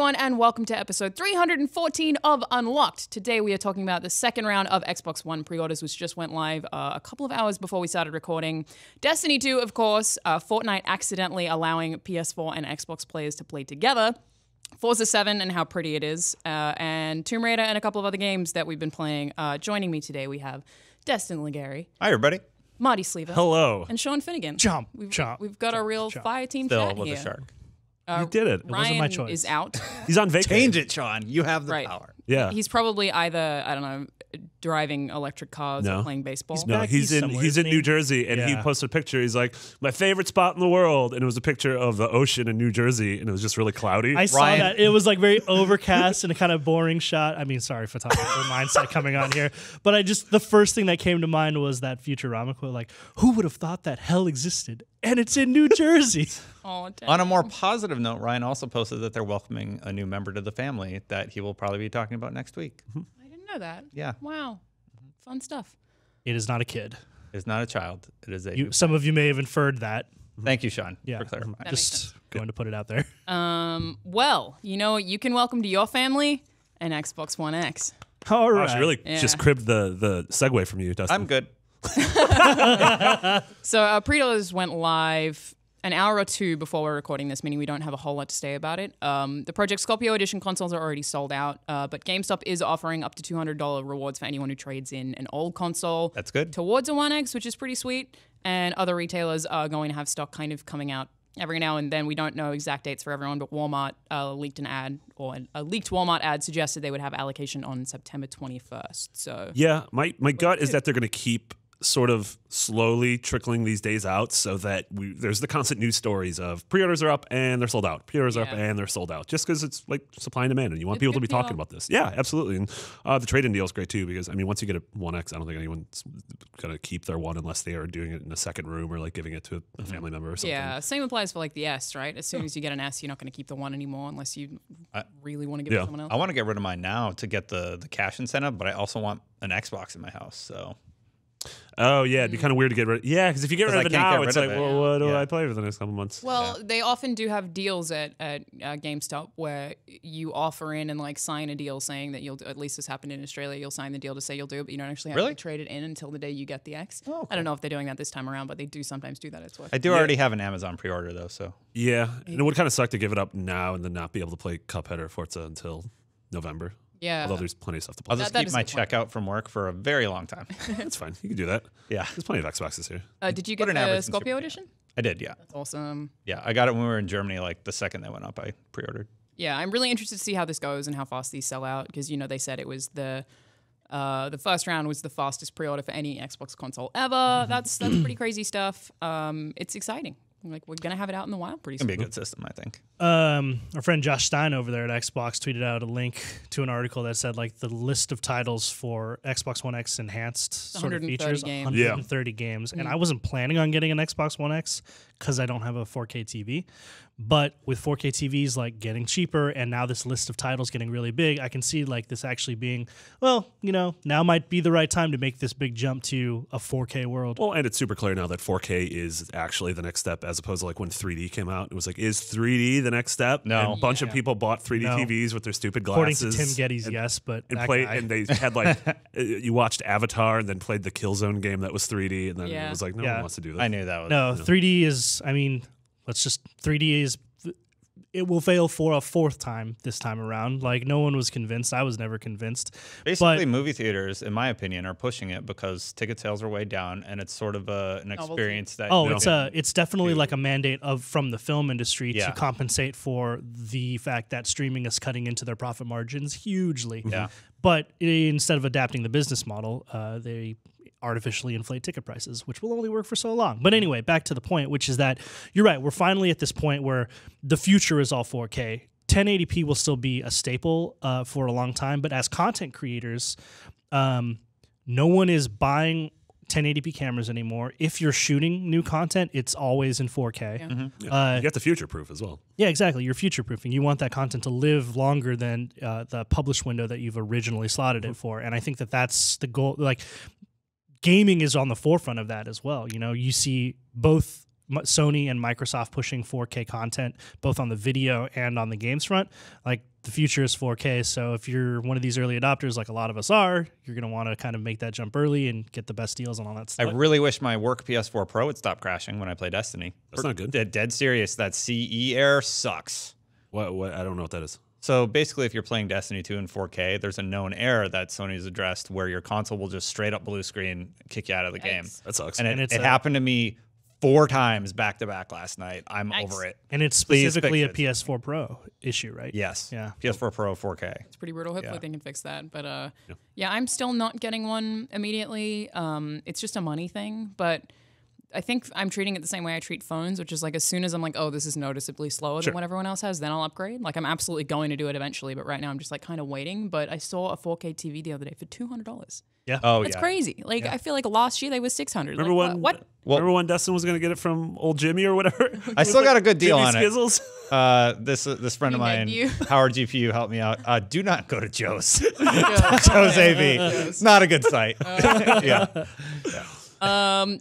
everyone, and welcome to episode 314 of Unlocked. Today we are talking about the second round of Xbox One pre-orders, which just went live a couple of hours before we started recording. Destiny 2, of course, Fortnite accidentally allowing PS4 and Xbox players to play together, Forza 7 and how pretty it is, and Tomb Raider and a couple of other games that we've been playing. Joining me today, we have Destin Legary. Hi, everybody. Marty Sleever. Hello. And Sean Finnegan. We've got a real fire team Still chat with here. a shark. You did it. Ryan Wasn't my choice. is out. He's on vacation. Change it, Sean. You have the power. Yeah. He's probably either, I don't know, driving electric cars or playing baseball. No, he's in New Jersey, and he posted a picture. He's like, my favorite spot in the world, and it was a picture of the ocean in New Jersey, and it was just really cloudy. I saw that. It was like very overcast and a kind of boring shot. I mean, sorry, photographer mindset coming on here, but the first thing that came to mind was that Futurama quote, like, who would have thought that hell existed? And it's in New Jersey. Oh, damn. On a more positive note, Ryan also posted that they're welcoming a new member to the family that he will probably be talking about next week. I didn't know that. Yeah. Wow. Fun stuff. It is not a kid. It's not a child. It is a. Some of you may have inferred that. Thank you, Sean, Yeah. for clarifying. Just going to put it out there. Well, you know what you can welcome to your family? An Xbox One X. All right. Wow, she really just cribbed the segue from you, Dustin. I'm good. So pre-orders went live an hour or two before we're recording this, meaning we don't have a whole lot to say about it. The Project Scorpio Edition consoles are already sold out, but GameStop is offering up to $200 rewards for anyone who trades in an old console. That's good. Towards a One X, which is pretty sweet. And other retailers are going to have stock kind of coming out every now and then. We don't know exact dates for everyone, but Walmart leaked an ad, or a leaked Walmart ad suggested they would have allocation on September 21st. So yeah, my gut is that they're going to keep sort of slowly trickling these days out so that there's the constant news stories of pre-orders are up and they're sold out. Pre-orders are up and they're sold out. Just because it's like supply and demand and you want people to be talking about this. Yeah, absolutely. And the trade-in deal is great too because, I mean, once you get a One X, I don't think anyone's going to keep their one unless they are doing it in a second room or like giving it to a family member or something. yeah, same applies for like the S, right? As soon as you get an S, you're not going to keep the one anymore unless you really want to give it to someone else. I want to get rid of mine now to get the cash incentive, but I also want an Xbox in my house, so... Oh, yeah, it'd be kind of weird to get rid of. Yeah, because if you get rid of it now, it's like, well, what do I play for the next couple months? Well, they often do have deals at GameStop where you offer in and like sign a deal saying that you'll do, at least this happened in Australia, you'll sign the deal to say you'll do it, but you don't actually have to trade it in until the day you get the X. Oh, cool. I don't know if they're doing that this time around, but they do sometimes do that. It's what I do already have an Amazon pre-order, though, so... Yeah, and it would kind of suck to give it up now and then not be able to play Cuphead or Forza until November. Yeah. Although there's plenty of stuff to play. I'll just keep my checkout from work for a very long time. That's fine. You can do that. Yeah. There's plenty of Xboxes here. Did you get the Scorpio Edition? I did, yeah. That's awesome. Yeah, I got it when we were in Germany, like the second they went up, I pre-ordered. Yeah, I'm really interested to see how this goes and how fast these sell out because, you know, they said it was the first round was the fastest pre-order for any Xbox console ever. That's pretty crazy stuff. It's exciting. Like, we're going to have it out in the wild pretty soon. It's going to be a good system, I think. Our friend Josh Stein over there at Xbox tweeted out a link to an article that said, like, the list of titles for Xbox One X enhanced sort of features, 130 games. And I wasn't planning on getting an Xbox One X because I don't have a 4K TV. But with 4K TVs, like, getting cheaper and now this list of titles getting really big, I can see, like, this actually being, well, you know, now might be the right time to make this big jump to a 4K world. Well, and it's super clear now that 4K is actually the next step as opposed to, like, when 3D came out. It was like, is 3D the next step? No. And a bunch of people bought 3D TVs with their stupid glasses. According to Tim Geddes, yes, but and they had, like, you watched Avatar and then played the Killzone game that was 3D, and then it was like, no one wants to do that. I knew that was... No, 3D is, I mean, 3D is... It will fail for a fourth time this time around. Like, no one was convinced. I was never convinced. Basically, movie theaters, in my opinion, are pushing it because ticket sales are way down, and it's sort of an experience that... Oh, it's definitely like a mandate from the film industry to compensate for the fact that streaming is cutting into their profit margins hugely. Yeah. But instead of adapting the business model, they artificially inflate ticket prices, which will only work for so long. But anyway, back to the point, which is that you're right. We're finally at this point where the future is all 4K. 1080p will still be a staple for a long time, but as content creators, no one is buying 1080p cameras anymore. If you're shooting new content, it's always in 4K. Yeah. Mm-hmm. You got the future-proof as well. Yeah, exactly. You're future-proofing. You want that content to live longer than the published window that you've originally slotted it for. And I think that that's the goal. Like, gaming is on the forefront of that as well. You know, you see both Sony and Microsoft pushing 4K content, both on the video and on the games front. Like, the future is 4K. So if you're one of these early adopters, like a lot of us are, you're going to want to kind of make that jump early and get the best deals on all that stuff. I really wish my work PS4 Pro would stop crashing when I play Destiny. That's not good. Dead serious. That CE error sucks. What? I don't know what that is. So basically, if you're playing Destiny 2 in 4K, there's a known error that Sony's addressed where your console will just straight up blue screen kick you out of the game. That sucks. And it happened to me 4 times back to back last night. I'm over it. And it's specifically a PS4 Pro issue, right? Yes. Yeah. PS4 Pro 4K. It's pretty brutal. Hopefully they can fix that. But yeah, I'm still not getting one immediately. It's just a money thing, but I think I'm treating it the same way I treat phones, which is like as soon as I'm like, oh, this is noticeably slower than what everyone else has, then I'll upgrade. Like I'm absolutely going to do it eventually, but right now I'm just like kind of waiting. But I saw a 4K TV the other day for $200. Yeah. Oh, That's crazy. Like I feel like last year they were $600. Remember like, when? What? Remember when Dustin was going to get it from old Jimmy or whatever? I still got a good deal on Skizzles. it. This friend of mine, you. Howard GPU, helped me out. Do not go to Joe's. Joe's AV. It's not a good site. Yeah.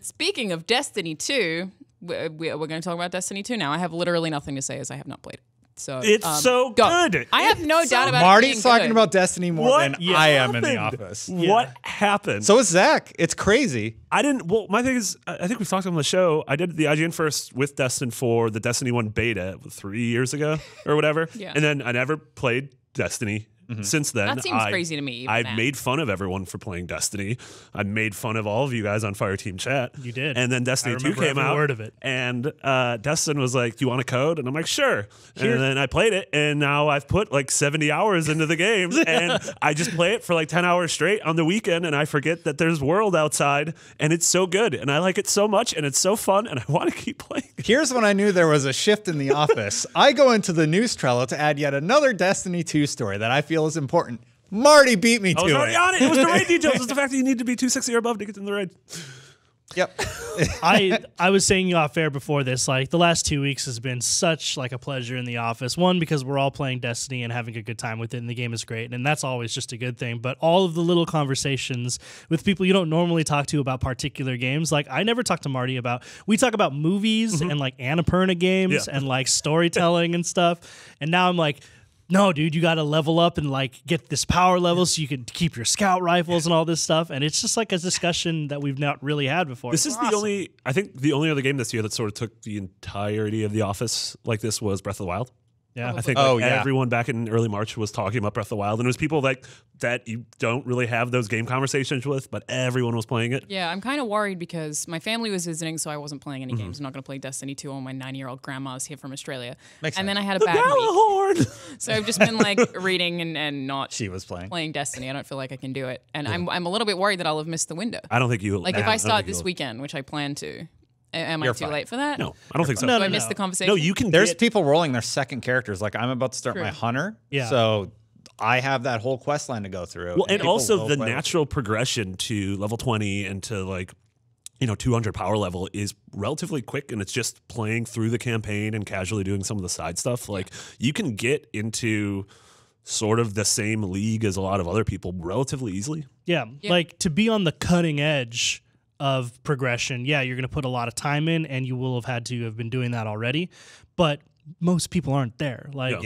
Speaking of Destiny 2, we're going to talk about Destiny 2 now. I have literally nothing to say as I have not played it. So It's so good. I have no doubt about it. Marty's being talking good. about Destiny more than I am in the happened? office. What happened? So is Zach. It's crazy. I didn't. Well, my thing is, I think we've talked on the show. I did the IGN first with Destin for the Destiny 1 beta 3 years ago or whatever. Yeah. And then I never played Destiny. Since then, That seems crazy to me. Even I've now. made fun of everyone for playing Destiny. I made fun of all of you guys on Fireteam Chat. You did. And then Destiny 2 came out. Word of it. And Destin was like, "Do you want a code?" And I'm like, "Sure." And then I played it, and now I've put like 70 hours into the game, and I just play it for like 10 hours straight on the weekend, and I forget that there's world outside, and it's so good, and I like it so much, and it's so fun, and I want to keep playing. Here's when I knew there was a shift in the office. I go into the news Trello to add yet another Destiny 2 story that I feel is important. Marty beat me to I was already it. on it. It was the raid details. It was the fact that you need to be 260 or above to get in the raid. Yep. I was saying you off air before this, like the last 2 weeks has been such like a pleasure in the office. One, because we're all playing Destiny and having a good time with it, and the game is great, and that's always just a good thing. But all of the little conversations with people you don't normally talk to about particular games, like I never talk to Marty about. We talk about movies and like Annapurna games and like storytelling and stuff. And now I'm like, no, dude, you got to level up and like get this power level so you can keep your scout rifles and all this stuff. And it's just like a discussion that we've not really had before. This is the only, I think the only other game this year that sort of took the entirety of the office like this was Breath of the Wild. Yeah. I think everyone back in early March was talking about Breath of the Wild, and it was people like that you don't really have those game conversations with, but everyone was playing it. Yeah, I'm kind of worried because my family was visiting, so I wasn't playing any games. I'm not going to play Destiny 2 on my 9-year-old grandma's here from Australia. Makes and sense. then I had a bad week. Galahorn! So I've just been like reading and not She was playing. Destiny. I don't feel like I can do it. And I'm a little bit worried that I'll have missed the window. I don't think you Like if I start this weekend, which I plan to, am I You're too fine. late for that? No, I don't think so. No, Do I miss the conversation? No, you can. There's get, people rolling their second characters. Like I'm about to start my hunter. Yeah. So I have that whole quest line to go through. well, and people also will the play with natural progression to level 20 and to like 200 power level is relatively quick, and it's just playing through the campaign and casually doing some of the side stuff. Like you can get into sort of the same league as a lot of other people relatively easily. Yeah, like to be on the cutting edge of progression, yeah, you're going to put a lot of time in, and you will have had to have been doing that already. But most people aren't there. Like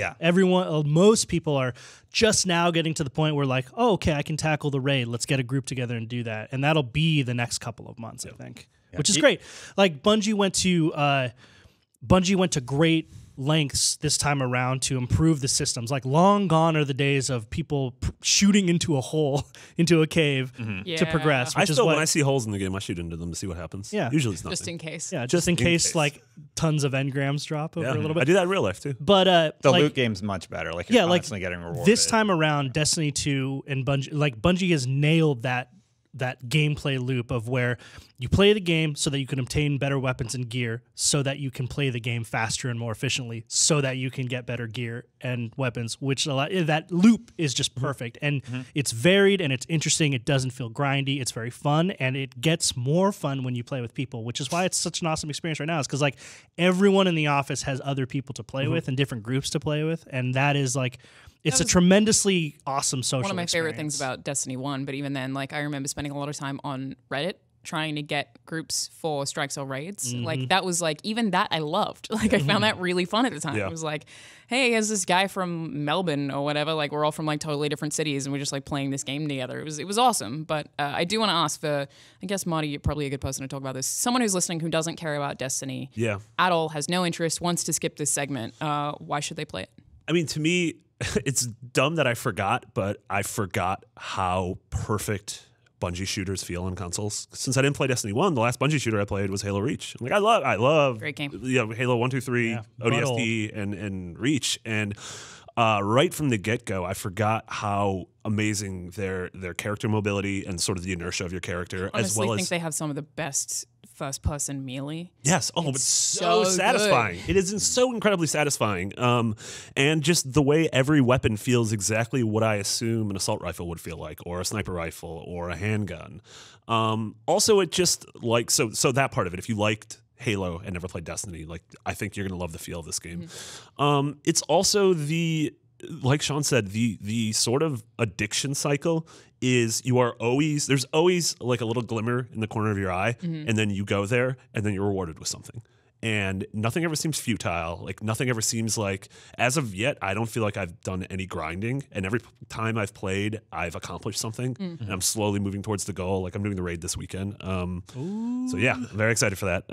most people are just now getting to the point where like, oh, okay, I can tackle the raid. Let's get a group together and do that. And that'll be the next couple of months, I think, which is great. Like Bungie went to great lengths this time around to improve the systems. Like long gone are the days of people shooting into a hole, into a cave to progress. When I see holes in the game, I shoot into them to see what happens. Yeah. Usually it's nothing. Just in case. Yeah, just in case like tons of engrams drop over a little bit. I do that in real life too. But the loot game's much better. Like you're constantly getting rewarded. This time around, Destiny 2 and Bungie has nailed that gameplay loop of where you play the game so that you can obtain better weapons and gear, so that you can play the game faster and more efficiently, so that you can get better gear and weapons, which that loop is just perfect. And it's varied and it's interesting. It doesn't feel grindy. It's very fun, and it gets more fun when you play with people, which is why it's such an awesome experience right now. Is because like everyone in the office has other people to play with and different groups to play with, and that is like it's a tremendously awesome social experience. One of my favorite things about Destiny 1, but even then, like I remember spending a lot of time on Reddit trying to get groups for strikes or raids. Like that was like, even that I loved. Like I found that really fun at the time. It was like, hey, here's this guy from Melbourne or whatever. Like we're all from like totally different cities and we're just like playing this game together. It was awesome. But I do want to ask for, I guess Marty, you're probably a good person to talk about this. Someone who's listening who doesn't care about Destiny at all, has no interest, wants to skip this segment. Why should they play it? I mean, to me, it's dumb that I forgot, but I forgot how perfect Bungie shooters feel on consoles. Since I didn't play Destiny 1, the last Bungie shooter I played was Halo Reach. Like I love great game. Halo 1, 2, 3, ODST and Reach. And right from the get-go, I forgot how amazing their character mobility and sort of the inertia of your character, as well as I think they have some of the best first-person melee. Yes. Oh, it's so satisfying. Good. It is so incredibly satisfying. And just the way every weapon feels exactly what I assume an assault rifle would feel like, or a sniper rifle, or a handgun. Also, it just like so that part of it. If you liked Halo and never played Destiny, like I think you're gonna love the feel of this game. It's also like Sean said, the sort of addiction cycle is there's always like a little glimmer in the corner of your eye, and then you go there and then you're rewarded with something. And nothing ever seems futile. Like nothing ever seems like, as of yet, I don't feel like I've done any grinding. And every time I've played, I've accomplished something. And I'm slowly moving towards the goal. Like I'm doing the raid this weekend. So yeah, I'm very excited for that.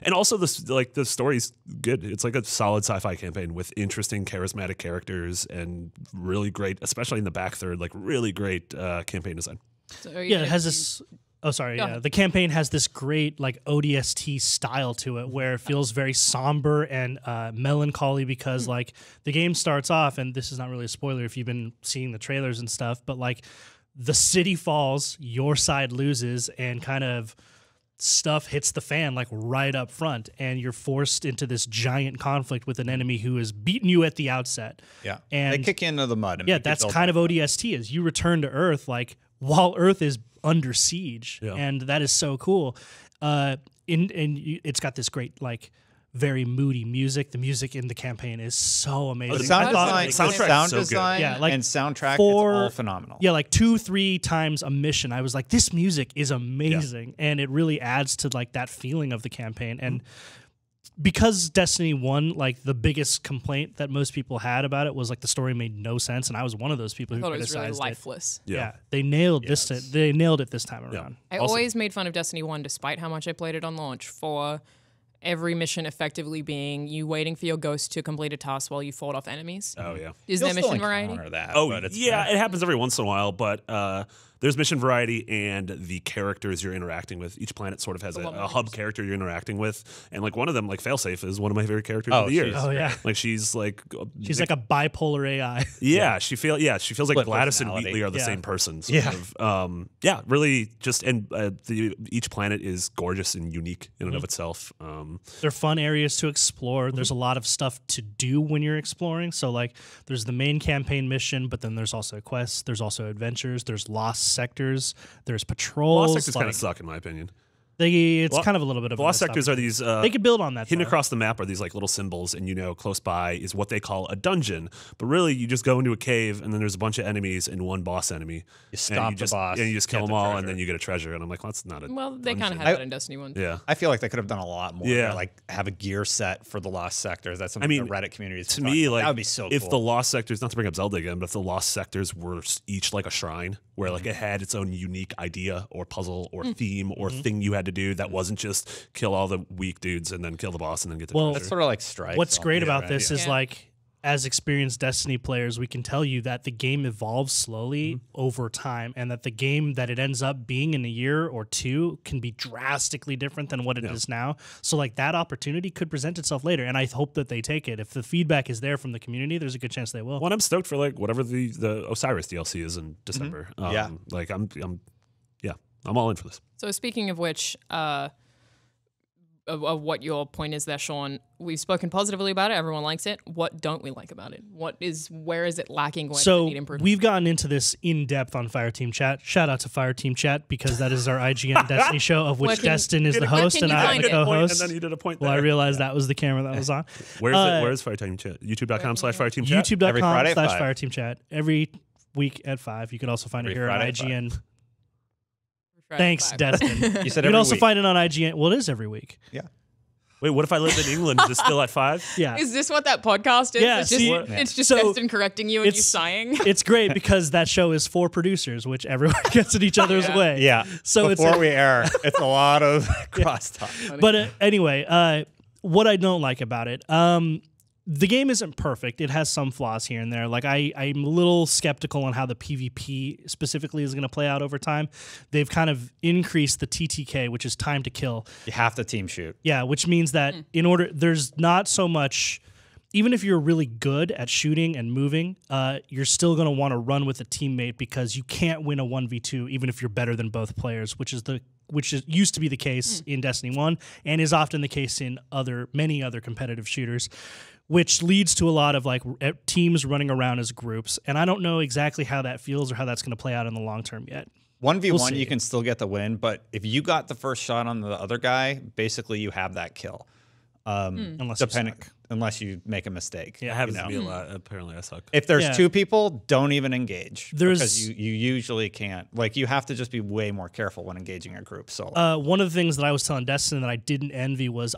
And also the story's good. It's like a solid sci-fi campaign with interesting, charismatic characters and really great, especially in the back third, like really great campaign design. So it has this. Oh, sorry. Yeah, the campaign has this great like ODST style to it, where it feels very somber and melancholy because like the game starts off, and this is not really a spoiler if you've been seeing the trailers and stuff, but like the city falls, your side loses, and kind of stuff hits the fan like right up front, and you're forced into this giant conflict with an enemy who has beaten you at the outset. Yeah, and they kick you into the mud. And that's kind of ODST is you return to Earth like while Earth is under siege, and that is so cool. It's got this great like very moody music. The music in the campaign is so amazing. The sound design, and soundtrack is all phenomenal. Yeah, like 2-3 times a mission, I was like, this music is amazing, and it really adds to like that feeling of the campaign. And because Destiny 1, like the biggest complaint that most people had about it was like the story made no sense, and I was one of those people who criticized it. It was really lifeless. Yeah, they nailed this. They nailed it this time around. I always made fun of Destiny 1, despite how much I played it on launch, for every mission effectively being you waiting for your ghost to complete a task while you fought off enemies. Oh yeah, is there mission variety? It happens every once in a while, but there's mission variety, and the characters you're interacting with. Each planet sort of has a hub character you're interacting with, and like one of them, like Failsafe, is one of my favorite characters of the year. Oh yeah, like she's like a bipolar AI. She feels like Gladys and Wheatley are the same person. Really just each planet is gorgeous and unique in and of itself. They're fun areas to explore. There's a lot of stuff to do when you're exploring. So like there's the main campaign mission, but then there's also quests. There's also adventures. There's lost sectors. There's patrols. Lost sectors kind of suck in my opinion. It's kind of a little bit of lost sectors are these they could build on that hidden across the map are these like little symbols, and close by is what they call a dungeon, but really you just go into a cave and then there's a bunch of enemies and one boss enemy. You stop the boss and you just kill them all, and then you get a treasure, and I'm like, well, that's not a they kind of had that in Destiny 1. Yeah, I feel like they could have done a lot more. Like have a gear set for the lost sectors. That's something the Reddit community is to me like that would be so cool. If the lost sectors, not to bring up Zelda again, but if the lost sectors were each like a shrine where like it had its own unique idea or puzzle or theme or thing you had to do that wasn't just kill all the weak dudes and then kill the boss and then get the treasure. That's sort of like Strike. What's great about this is like as experienced Destiny players, we can tell you that the game evolves slowly over time, and that the game that it ends up being in a year or two can be drastically different than what it is now. So like that opportunity could present itself later, and I hope that they take it. If the feedback is there from the community, there's a good chance they will. Well, I'm stoked for like whatever the Osiris DLC is in December. Like I'm all in for this. So speaking of which, of what your point is there, Sean, we've spoken positively about it. Everyone likes it. What don't we like about it? Where is it lacking? Where does it need improvement? We've gotten into this in depth on Fireteam Chat. Shout out to Fireteam Chat, because that is our IGN Destiny show, of which Destin is the host and I am the co-host. And then you did a point there. Well, I realized that was the camera that was on. Where's Fireteam Chat? YouTube.com/Fireteam Chat. YouTube.com/Fireteam Chat. Every week at 5. You can also find it here on IGN. Thanks, Destin. You said You can also week. find it on IGN. Well, it is every week. Yeah. Wait, what if I lived in England? Is it still at 5? Yeah. Is this what that podcast is? Yeah, it's just, see, it's just so Destin correcting you and you sighing. It's great because that show is 4 producers, which everyone gets in each other's way. Yeah. So before we air, it's a lot of crosstalk. But anyway, what I don't like about it, the game isn't perfect. It has some flaws here and there. Like I'm a little skeptical on how the PvP specifically is going to play out over time. They've kind of increased the TTK, which is time to kill. You have to team shoot. Yeah, which means that there's not so much. Even if you're really good at shooting and moving, you're still going to want to run with a teammate because you can't win a 1v2 even if you're better than both players, which used to be the case in Destiny 1 and is often the case in many other competitive shooters, which leads to a lot of like teams running around as groups. And I don't know exactly how that feels or how that's going to play out in the long term yet. 1v1, you can still get the win, but if you got the first shot on the other guy, basically you have that kill. Unless you make a mistake. Yeah, it happens to me a lot. Apparently, I suck. If there's 2 people, don't even engage because you usually can't. Like you have to just be way more careful when engaging a group solo. One of the things that I was telling Destin that I didn't envy was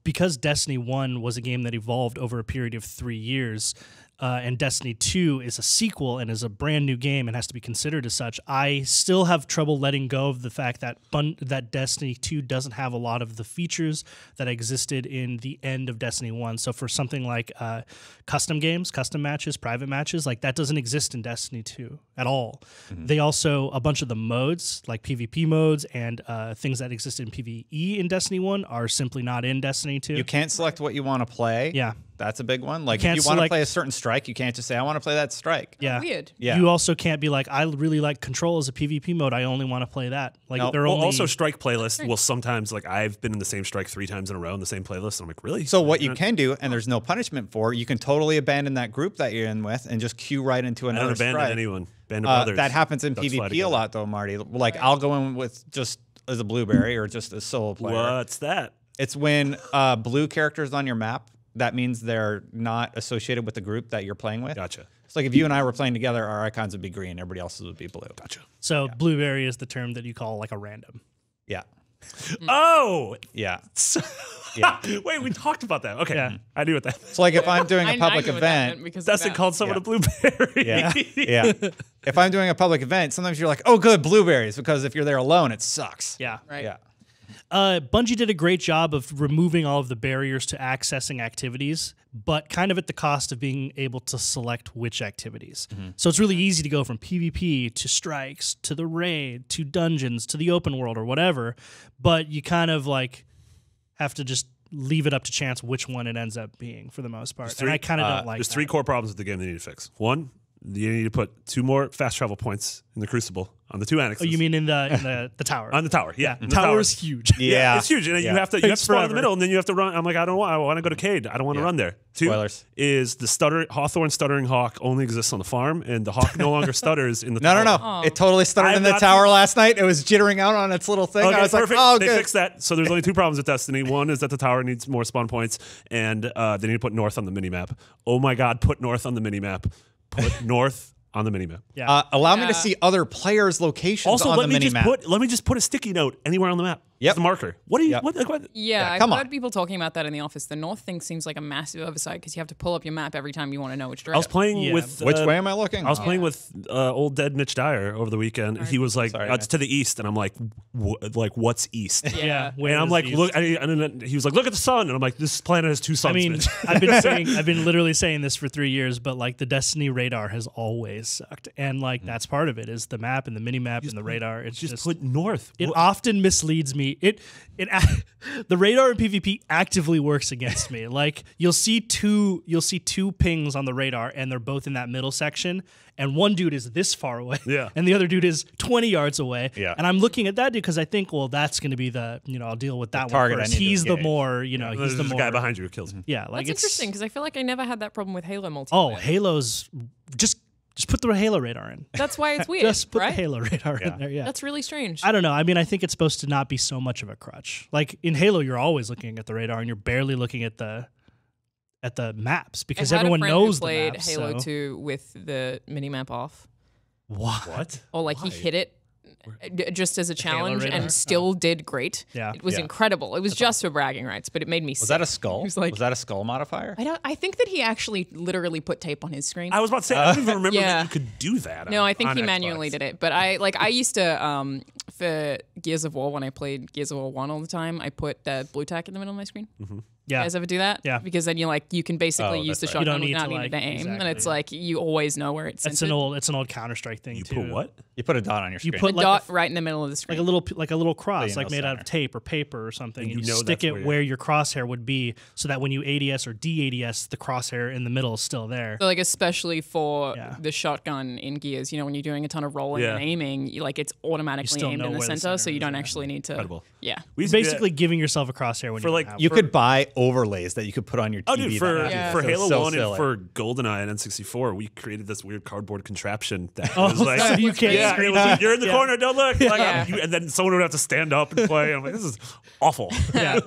because Destiny 1 was a game that evolved over a period of 3 years. And Destiny 2 is a sequel and is a brand new game and has to be considered as such. I still have trouble letting go of the fact that that Destiny 2 doesn't have a lot of the features that existed in the end of Destiny 1. So for something like custom games, custom matches, private matches, like that doesn't exist in Destiny 2 at all. They also, a bunch of the modes, like PvP modes and things that exist in PvE in Destiny 1 are simply not in Destiny 2. You can't select what you want to play. Yeah. That's a big one. Like if you want to play a certain strike, you can't just say, I want to play that strike. Yeah. Weird. Yeah. You also can't be like, I really like Control as a PvP mode. I only want to play that. Like also strike playlist will sometimes, like I've been in the same strike 3 times in a row in the same playlist. And I'm like, really? So what you can do, and there's no punishment for, you can totally abandon that group that you're in with and just queue right into another strike. Abandon anyone. Abandon others. That happens in PvP a lot though, Marty. Like I'll go in with just as a blueberry or just a solo player. What's that? It's when blue characters on your map, that means they're not associated with the group that you're playing with. Gotcha. It's like if you and I were playing together, our icons would be green, everybody else's would be blue. Gotcha. So blueberry is the term that you call like a random. Yeah. Oh! Yeah. Yeah. Wait, we talked about that. Okay. Yeah. I knew what that meant. So like if I'm doing a public I knew what that event, meant because Dustin called someone a blueberry. yeah, yeah. If I'm doing a public event, sometimes you're like, oh, good, blueberries, because if you're there alone, it sucks. Yeah. Right. Yeah. Bungie did a great job of removing all of the barriers to accessing activities, but kind of at the cost of being able to select which activities. So it's really easy to go from PvP to strikes to the raid to dungeons to the open world or whatever, but you kind of like have to just leave it up to chance which one it ends up being for the most part. And I kind of don't like There's that. 3 core problems with the game they need to fix. One, you need to put 2 more fast travel points in the Crucible on the 2 annexes. Oh, you mean in the tower? On the tower, yeah. The tower is huge. Yeah. It's huge. And you have to Takes spawn in forever. the middle, and then you have to run. I'm like, I want to go to Cade. I don't want to run there. 2 Spoilers. is the Hawthorne Stuttering Hawk only exists on the farm, and the hawk no longer stutters in the tower. No. It totally stuttered I've in the not tower last night. It was jittering out on its little thing. Okay, I was perfect. like, oh, they good. fixed that. So there's only 2 problems with Destiny. One is that the tower needs more spawn points, and they need to put north on the minimap. Oh my God, put north on the minimap. Put north on the minimap. Yeah. Allow me to see other players' locations Also, on let the me minimap. just put a sticky note anywhere on the map. Yep. As a marker. What do you? Yep. What? Yeah, come I've on. heard people talking about that in the office. The north thing seems like a massive oversight because you have to pull up your map every time you want to know which direction. I was playing with Which way am I looking? I was playing with old dead Mitch Dyer over the weekend. He was like, Sorry, "It's to the east," and I'm like, "What's east?" Yeah. And I'm like, "Look," and then he was like, "Look at the sun," and I'm like, "This planet has 2 suns." I mean, Mitch." I've been literally saying this for 3 years, but like the Destiny radar has always sucked, and like that's part of it is the map and the mini map and the radar. It's just put north. It often misleads me. The radar in PvP actively works against me. Like you'll see two pings on the radar, and they're both in that middle section. And one dude is this far away, and the other dude is 20 yards away. Yeah. And I'm looking at that dude because I think, well, that's going to be the I'll deal with that one target I first. need to He's the engage. more he's There's the a more guy behind you who kills him. Yeah, like That's interesting because I feel like I never had that problem with Halo multiplayer. Oh, Halo's just put the Halo radar in. That's why it's weird, Just put right? the Halo radar in there. Yeah. That's really strange. I don't know. I mean, I think it's supposed to not be so much of a crutch. Like in Halo, you're always looking at the radar, and you're barely looking at the maps because everyone knows who played the maps. Halo so. 2 with the minimap off. What? Or like he hit it just as a challenge radar? and still did great. Yeah. It was incredible. It was just for bragging rights, but it made me sick. Was that a skull? Was that a skull modifier? I think that he actually literally put tape on his screen. I was about to say, I don't even remember that you could do that. No, I think he on manually Xbox. did it. But I used to for Gears of War, when I played Gears of War 1 all the time, I put the blue tack in the middle of my screen. Yeah. You guys ever do that? Yeah. Because then you can basically use the that's right. shotgun You don't without need to, needing to aim, and exactly. it's like you always know where it's. It's an old Counter-Strike thing You too. put what? You put a dot on your screen. You put a like dot right in the middle of the screen. like a little cross, So you like know made out of center. tape or paper or something. And And you you know stick that's it where where your crosshair would be, so that when you ADS or DADS, the crosshair in the middle is still there. So like especially for Yeah. the shotgun in Gears, when you're doing a ton of rolling Yeah. and aiming, it's automatically still aimed know in the where the center, so center you is, don't yeah. actually need to. Incredible. Yeah. We used to do that- Basically, giving yourself a crosshair when For, you like, don't have You one. could buy overlays that you could put on your TV. Oh, dude, for Yeah. Halo So 1 and silly. for GoldenEye and N64, we created this weird cardboard contraption that Oh, was like, so you can't yeah, screen it was like, it. you're in the Yeah. corner, don't look. Like, Yeah. and then someone would have to stand up and play. I'm like, this is awful. Yeah.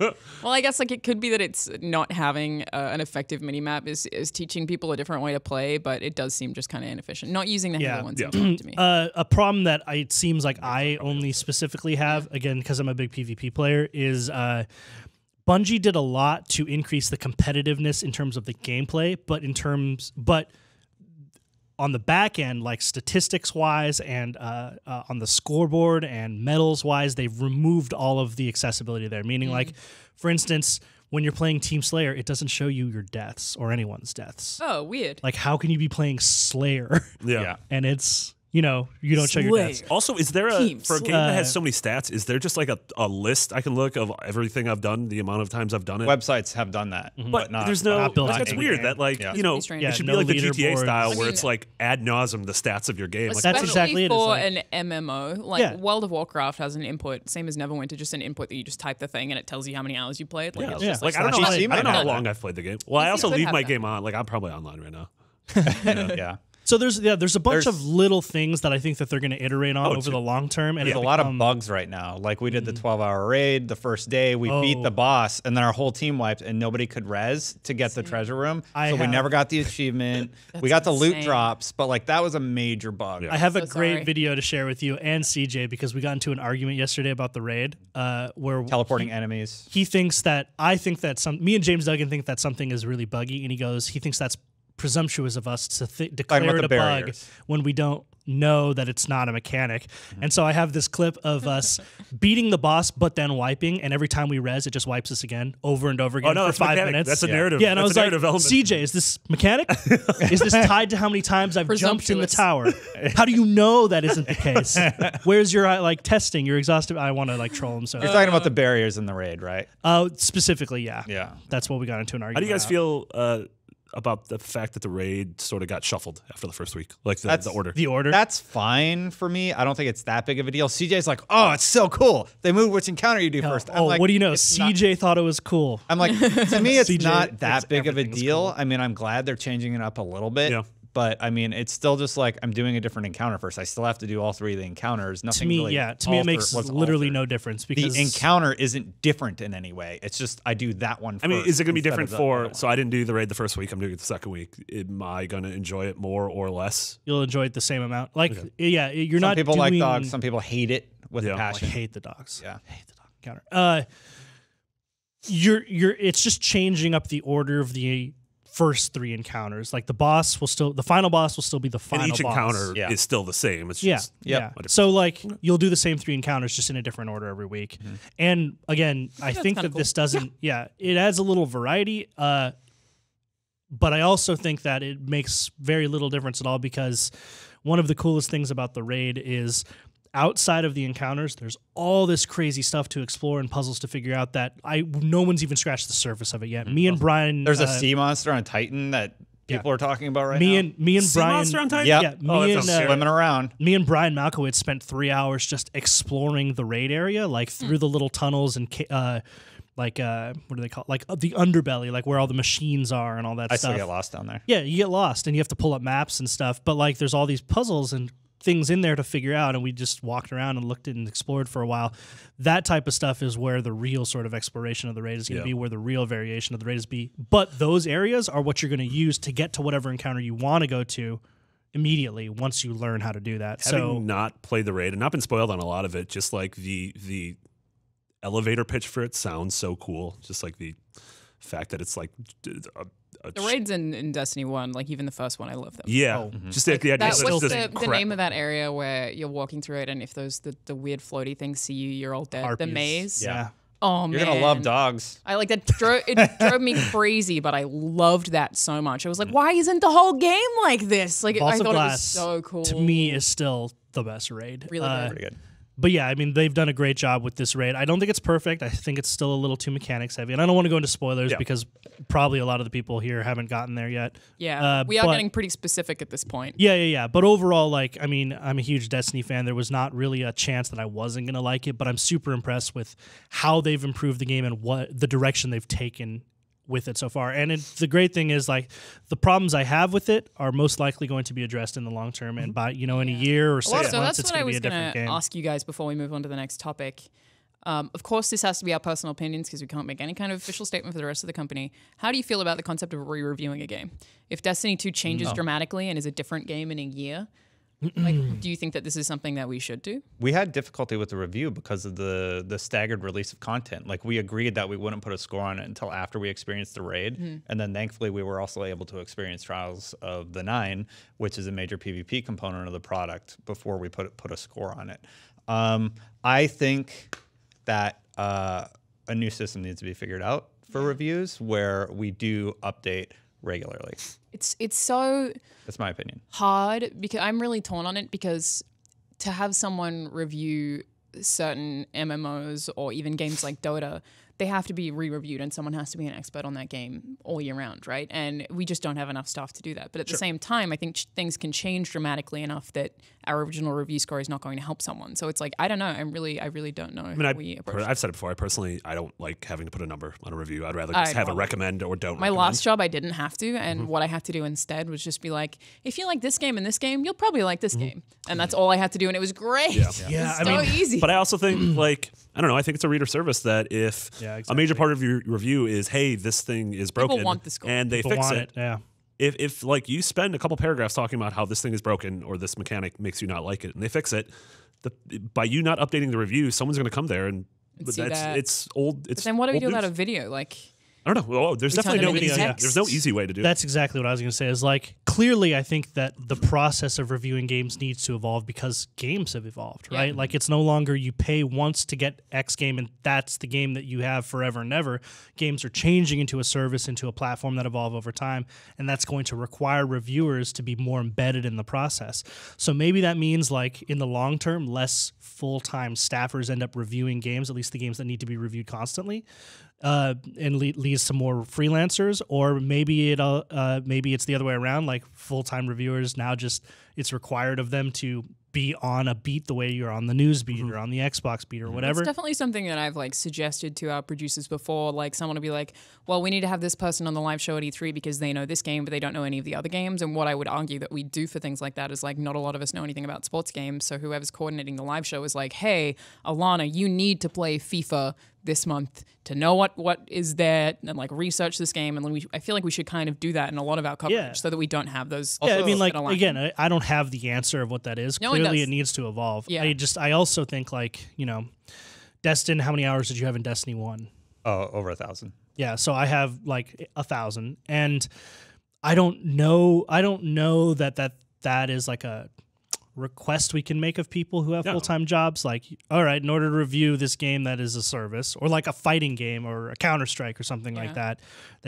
Well, I guess it could be that it's not having an effective minimap is teaching people a different way to play, but it does seem just kind of inefficient. Not using the Yeah. Halo one Yeah. seems fun to me. A problem that it seems like I only specifically have, again, because I'm a big PvP player, is Bungie did a lot to increase the competitiveness in terms of the gameplay, but on the back end, like statistics wise and on the scoreboard and medals wise, they've removed all of the accessibility there. Meaning, like, for instance, when you're playing Team Slayer, it doesn't show you your deaths or anyone's deaths. Oh, weird. Like, how can you be playing Slayer Yeah. and it's, you don't show your deaths? Also, is there Team for a game that has so many stats, is there just like a list I can look of everything I've done, the amount of times I've done it? Websites have done that, But not, there's no. not built That's in weird. game. That like Yeah. pretty strange. it should no be like the GTA leaderboards. style I where mean- it's like ad nauseum the stats of your game. Like, That's Especially exactly it. for It's an MMO. Like Yeah. World of Warcraft has an input, same as Neverwinter, just an input that you just type the thing and it tells you how many hours you played. Like, yeah, it's Yeah. just like I don't know. PC I don't know might how have long I've played the game. Well, I PC also could leave have my that. game on. Like I'm probably online right now. yeah. So there's a bunch There's- of little things that I think that they're going to iterate on over too. the long term, and There's a lot of bugs right now. Like we did the 12-hour raid the first day. We beat the boss, and then our whole team wiped, and nobody could res to get the treasure room. I So we have- never got the achievement. We got the loot insane. drops, but like that was a major bug. Yeah. I have a So great sorry. video to share with you and CJ because we got into an argument yesterday about the raid, where Teleporting enemies. he thinks that me and James Duggan think that something is really buggy, and he thinks that's presumptuous of us to declare about it the a bug barriers. when we don't know that it's not a mechanic. And so I have this clip of us beating the boss but then wiping, and every time we res, it just wipes us again over and over again Oh no, for that's 5 mechanic. minutes. That's a narrative. Yeah, and I That's was a like, narrative element. CJ, is this mechanic? Is this tied to how many times I've jumped in the Presumptuous. tower? How do you know that isn't the case? Where's your testing? Your exhaustive. I want to troll him. So You're talking about the barriers in the raid, right? specifically, yeah. Yeah. That's what we got into an argument. How do you guys about. feel about the fact that the raid sort of got shuffled after the first week? Like the That's order. The order? That's fine for me. I don't think it's that big of a deal. CJ's like, oh, it's so cool. They move which encounter you do first. I'm like, what do you know? it's not- CJ thought it was cool. I'm like, to me, it's CJ not that thinks big of a everything's deal. cool. I mean, I'm glad they're changing it up a little bit. Yeah. But I mean, it's still just like I'm doing a different encounter first. I still have to do all three of the encounters. To Nothing me, really it makes was literally altered. no difference because The encounter isn't different in any way. It's just I do that one first. I mean, is it going to be instead different of the other for? one. So I didn't do the raid the first week. I'm doing it the second week. Am I going to enjoy it more or less? you'll enjoy it the same amount. Like, yeah, you're Some not people doing, like dogs. Some people hate it with Yeah. a I passion. hate the dogs. Yeah. hate the dog encounter. It's just changing up the order of the first three encounters. Like the final boss will still be the final And each boss. encounter Yeah. is still the same. It's Yeah, just yeah. Yep. So like you'll do the same three encounters just in a different order every week. And again, I think kinda that this doesn't. Yeah, it adds a little variety. But I also think that it makes very little difference at all because one of the coolest things about the raid is outside of the encounters, there's all this crazy stuff to explore and puzzles to figure out that no one's even scratched the surface of it yet. Me and Brian, There's a sea monster on Titan that people are talking about right now. me and Sea Brian, monster on Titan? Yep. yeah, Oh, that me sounds and scary. Swimming around. me and Brian Malkowitz spent 3 hours just exploring the raid area, like through the little tunnels and what do they call it? Like the underbelly, like where all the machines are and all that I stuff. still get lost down there. Yeah, you get lost and you have to pull up maps and stuff. But like, there's all these puzzles and things in there to figure out, and we just walked around and looked at and explored for a while. That type of stuff is where the real sort of exploration of the raid is going to be, where the real variation of the raid is be. But those areas are what you're going to use to get to whatever encounter you want to go to immediately once you learn how to do that. Having not played the raid and not been spoiled on a lot of it, just like the elevator pitch for it sounds so cool. Just like the fact that it's like the raids in Destiny 1, like even the first one, I love them. Yeah, just like the idea. What's the name of that area where you're walking through it, and if those the weird floaty things see you, you're all dead. Harpies. The maze. Yeah. Oh man, You're gonna love dogs. I like that. It drove me crazy, but I loved that so much. I was like, why isn't the whole game like this? Like, Vault I of thought Glass, it was so cool. To me, is still the best raid. Really good. Pretty good. But yeah, I mean, they've done a great job with this raid. I don't think it's perfect. I think it's still a little too mechanics heavy. And I don't want to go into spoilers because probably a lot of the people here haven't gotten there yet. Yeah, we are getting pretty specific at this point. Yeah. But overall, like, I mean, I'm a huge Destiny fan. There was not really a chance that I wasn't going to like it, but I'm super impressed with how they've improved the game and what the direction they've taken with it so far. And the great thing is, like, the problems I have with it are most likely going to be addressed in the long term, and by in a year or 6 months it's going to be a different game. Ask you guys before we move on to the next topic. Of course, this has to be our personal opinions because we can't make any kind of official statement for the rest of the company. How do you feel about the concept of re-reviewing a game? If Destiny 2 changes dramatically and is a different game in a year, like, do you think that this is something that we should do? We had difficulty with the review because of the staggered release of content. Like, we agreed that we wouldn't put a score on it until after we experienced the raid. And then thankfully we were also able to experience Trials of the Nine, which is a major PvP component of the product, before we put a score on it. I think that a new system needs to be figured out for reviews where we do update regularly. It's so... That's my opinion. Hard, because I'm really torn on it, because to have someone review certain MMOs or even games like Dota, they have to be re-reviewed and someone has to be an expert on that game all year round, right? And we just don't have enough staff to do that. But at the same time, I think things can change dramatically enough that our original review score is not going to help someone. So it's like, I don't know. I really don't know. I mean, I've said it before. I don't like having to put a number on a review. I'd rather just have a recommend or don't. My last job, I didn't have to, and what I had to do instead was just be like, if you like this game and this game, you'll probably like this game, and that's all I had to do, and it was great. Yeah, It was so easy. But I also think, like, I don't know. I think it's a reader service that if a major part of your review is, hey, this thing is broken, people want the score, and they People fix want it. Yeah. If like you spend a couple paragraphs talking about how this thing is broken or this mechanic makes you not like it, and they fix it, by you not updating the review, someone's going to come there and see that. It's old. But then what do we do about a video? Like, I don't know. Oh, there's definitely no easy. text. There's no easy way to do it. That's exactly what I was going to say. Is like, clearly, I think that the process of reviewing games needs to evolve because games have evolved, right? Like, it's no longer you pay once to get X game and that's the game that you have forever and ever. Games are changing into a service, into a platform that evolve over time, and that's going to require reviewers to be more embedded in the process. So maybe that means, like, in the long term, less full-time staffers end up reviewing games, at least the games that need to be reviewed constantly. And leads to more freelancers, or maybe maybe it's the other way around. Like, full-time reviewers now, just it's required of them to be on a beat the way you're on the news beat or on the Xbox beat or whatever. It's definitely something that I've like suggested to our producers before. Like, someone will be like, well, we need to have this person on the live show at E3 because they know this game, but they don't know any of the other games. And what I would argue that we do for things like that is, like, not a lot of us know anything about sports games. So whoever's coordinating the live show is like, hey, Alana, you need to play FIFA this month to know what is there, and like research this game. And then I feel like we should kind of do that in a lot of our coverage so that we don't have those. Yeah, I mean, like, again, I don't have the answer of what that is. No, clearly, it needs to evolve. Yeah. I also think, like, you know, Destin, how many hours did you have in Destiny 1? Oh, over 1,000. Yeah, so I have like 1,000, and I don't know that is like a request we can make of people who have full-time jobs. Like, all right, in order to review this game that is a service, or like a fighting game or a Counter-Strike or something like that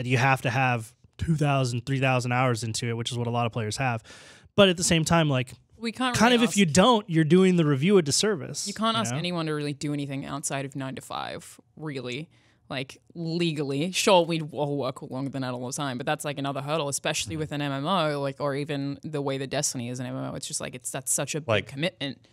you have to have 2,000, 3,000 hours into it, which is what a lot of players have. But at the same time, like, we can't kind really of, if you don't, you're doing the review a disservice. You can't ask anyone to really do anything outside of 9 to 5, really. Like, legally. Sure, we'd all work longer than that all the time, but that's like another hurdle, especially with an MMO, like, or even the way that Destiny is an MMO. It's just like, that's such a big commitment.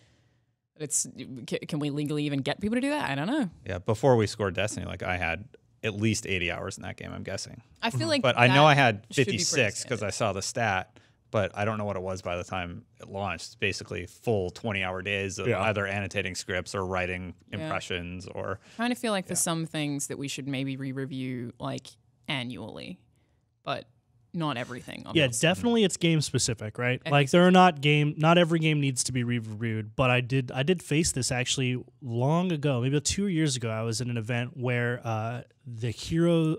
Can we legally even get people to do that? I don't know. Yeah, before we scored Destiny, like, I had at least 80 hours in that game, I'm guessing. I feel like, but I know I had 56 because I saw the stat, but I don't know what it was by the time it launched. It's basically full 20-hour days of either annotating scripts or writing impressions or... I kind of feel like there's some things that we should maybe re-review, like, annually. But not everything. Yeah, definitely it's game specific, right? Like there are not every game needs to be reviewed, but I did face this actually long ago, maybe 2 years ago. I was in an event where the Heroes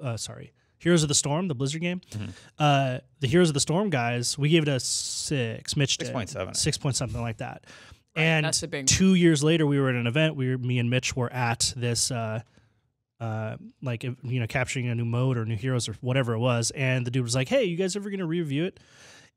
of the Storm, the Blizzard game, the Heroes of the Storm guys, we gave it a 6. Mitch did 6.7. 6 point something like that. Right, and that's a big 2 years later, we were at an event. Me and Mitch were at this capturing a new mode or new heroes or whatever it was, and the dude was like, "Hey, you guys ever gonna review it?"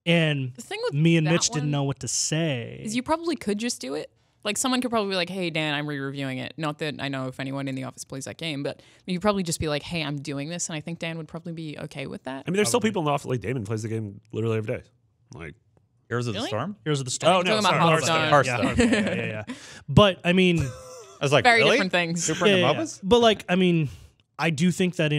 And the thing with me and Mitch didn't know what to say. Is you probably could just do it. Like someone could probably be like, "Hey, Dan, I'm re-reviewing it." Not that I know if anyone in the office plays that game, but you probably just be like, "Hey, I'm doing this," and I think Dan would probably be okay with that. I mean, there's still people in the office. Like Damon plays the game literally every day. Like Heroes of the Storm. Heroes of the Storm. Oh no, talking about sorry, Hearthstone. Yeah. But I mean, I was like, Very really? different things. Super into MOBAs? But like, I mean, I do think that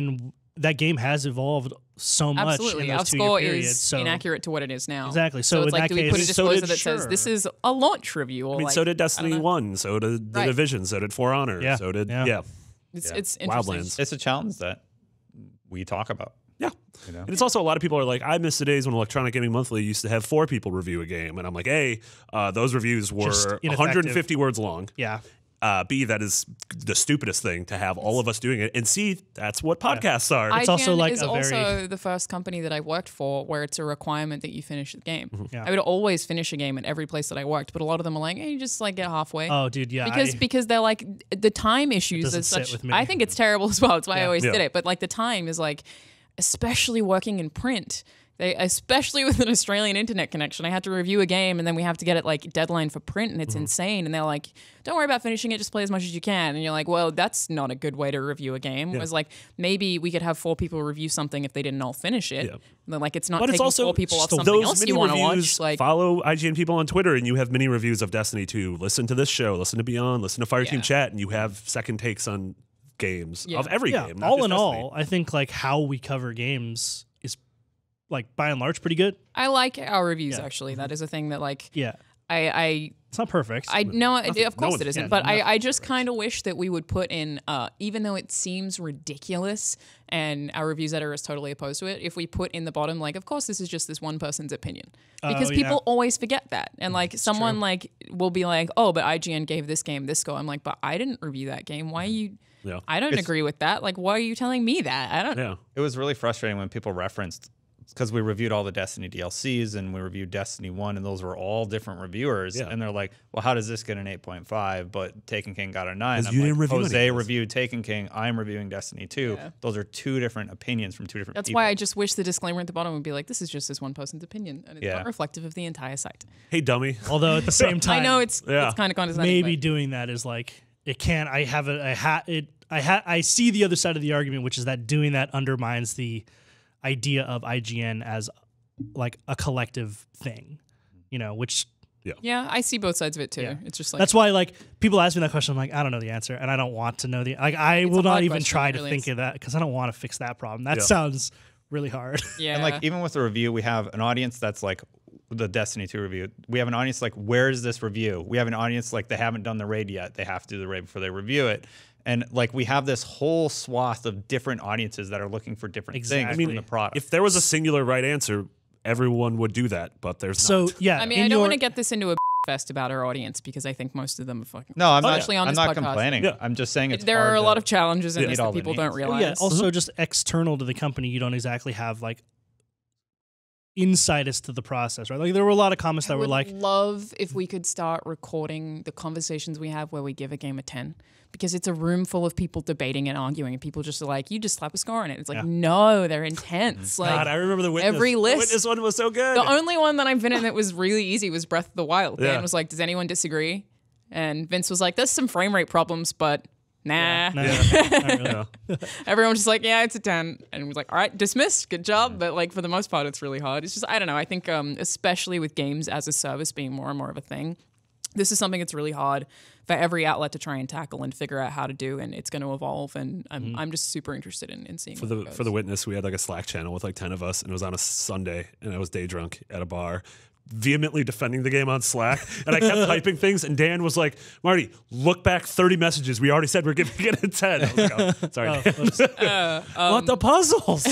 that game has evolved so much. Absolutely, in our those 2 score year periods, is so inaccurate to what it is now. Exactly. So So it's in like, that do we put a case- disclosure So that says sure. this is a launch review? Or I mean, like, so did I don't Destiny know. 1, so did The Right. Division, so did For Honor, Yeah. so did Yeah. It's interesting. Wildlands. It's a challenge that we talk about. Yeah. You know? And it's also a lot of people are like, I miss the days when Electronic Gaming Monthly used to have 4 people review a game. And I'm like, A, those reviews were Just ineffective. 150 words long. Yeah. B, that is the stupidest thing to have all of us doing it. And C, that's what podcasts are. It's also IGN like is a very- also the first company that I worked for where it's a requirement that you finish the game. Yeah. I would always finish a game at every place that I worked, but a lot of them are like, hey, you just like get halfway. Oh, dude, yeah. Because they're like the time issues doesn't is sit such. with me. I think it's terrible as well. It's why I always Yeah. did it. But like the time is like, especially working in print. Especially with an Australian internet connection, I had to review a game and then we have to get it like deadline for print, and it's insane. And they're like, "Don't worry about finishing it; just play as much as you can." And you're like, "Well, that's not a good way to review a game." It was like maybe we could have 4 people review something if they didn't all finish it. Yeah. And then, like it's not But taking it's also 4 people off those something else mini you want to reviews. watch. Like Follow IGN people on Twitter, and you have mini reviews of Destiny 2. Listen to this show. Listen to Beyond. Listen to Fireteam Yeah. Chat, and you have second takes on games of every Yeah, game. not all just in Destiny. all, I think like how we cover games is like by and large pretty good. I like our reviews Yeah. actually. That is a thing that like Yeah. I It's not perfect. I know, of no course one's- it isn't, yeah, but no- I just kind of wish that we would put in, even though it seems ridiculous and our reviews editor is totally opposed to it, if we put in the bottom, like, of course, this is just this one person's opinion. Because yeah. people always forget that. And like someone like will be like, oh, but IGN gave this game this score. I'm like, but I didn't review that game. Why are you, Yeah. I don't agree with that. Like, why are you telling me that? I don't Yeah. It was really frustrating when people referenced, because we reviewed all the Destiny DLCs and we reviewed Destiny 1, and those were all different reviewers. Yeah. And they're like, well, how does this get an 8.5, but Taken King got a 9? 'Cause I'm you like, didn't review any Jose of those. reviewed Taken King. I'm reviewing Destiny 2. Yeah. Those are 2 different opinions from 2 different That's people. why I just wish the disclaimer at the bottom would be like, this is just this one person's opinion, and it's Yeah. not reflective of the entire site. Hey, dummy. Although at the same time, I know it's Yeah. kind of condescending. maybe but- doing that is like it can. I see the other side of the argument, which is that doing that undermines the idea of IGN as like a collective thing, which Yeah, I see both sides of it too. Yeah. It's just like that's why like people ask me that question. I'm like, I don't know the answer, and I don't want to know I will a not hard even question, try it to really think is. of that because I don't want to fix that problem. That Yeah. sounds really hard. yeah, And like even with the review, we have an audience that's like the Destiny 2 review. We have an audience like, where's this review? We have an audience like they haven't done the raid yet. They have to do the raid before they review it. And like we have this whole swath of different audiences that are looking for different Exactly. things from the product. If there was a singular right answer, everyone would do that, but there's So not. yeah, I mean, I don't want to get this into a fest about our audience because I think most of them are fucking. no, I'm not. Especially on I'm this not podcast. complaining. Yeah. I'm just saying it's There hard are a to lot of challenges in meet this all that the people don't needs. realize. Yeah, also just external to the company, you don't exactly have like insight as to the process, right? Like there were a lot of comments that I were would like, love if we could start recording the conversations we have where we give a game a 10, because it's a room full of people debating and arguing, and people just are like, you just slap a score on it. It's like, Yeah. no, they're intense. Like, God, I remember the Witness. every The list- Witness one was so good. the only one that I've been in that was really easy was Breath of the Wild. Yeah. Dan was like, does anyone disagree? And Vince was like, there's some frame rate problems, but nah. nah, not really. Yeah. Everyone's just like, yeah, it's a 10. And was like, all right, dismissed. Good job. But like for the most part, it's really hard. It's just, I don't know. I think especially with games as a service being more and more of a thing, this is something that's really hard for every outlet to try and tackle and figure out how to do. And it's going to evolve. And I'm just super interested in seeing For where the it goes. for the Witness, we had like a Slack channel with like 10 of us, and it was on a Sunday, and I was day drunk at a bar, vehemently defending the game on Slack, and I kept typing things, and Dan was like, Marty, look back 30 messages. We already said we're giving it a 10. I was like, oh, sorry. What the puzzles?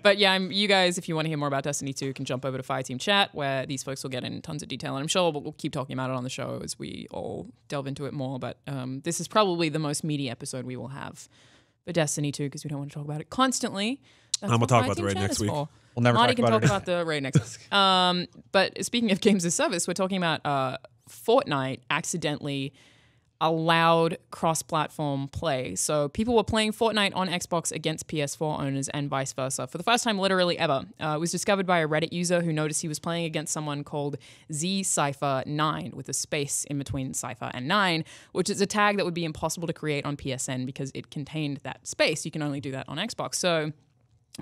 But yeah, you guys, if you want to hear more about Destiny 2, can jump over to Fireteam Chat, where these folks will get in tons of detail. And I'm sure we'll keep talking about it on the show as we all delve into it more. But this is probably the most meaty episode we will have for Destiny 2, because we don't want to talk about it constantly. I'm going to talk about the raid next week. We'll never Marty talk can about talk about the raid next week. But speaking of games as service, we're talking about Fortnite accidentally allowed cross-platform play. So people were playing Fortnite on Xbox against PS4 owners and vice versa for the first time literally ever. It was discovered by a Reddit user who noticed he was playing against someone called ZCypher9 with a space in between Cypher and 9, which is a tag that would be impossible to create on PSN because it contained that space. You can only do that on Xbox. So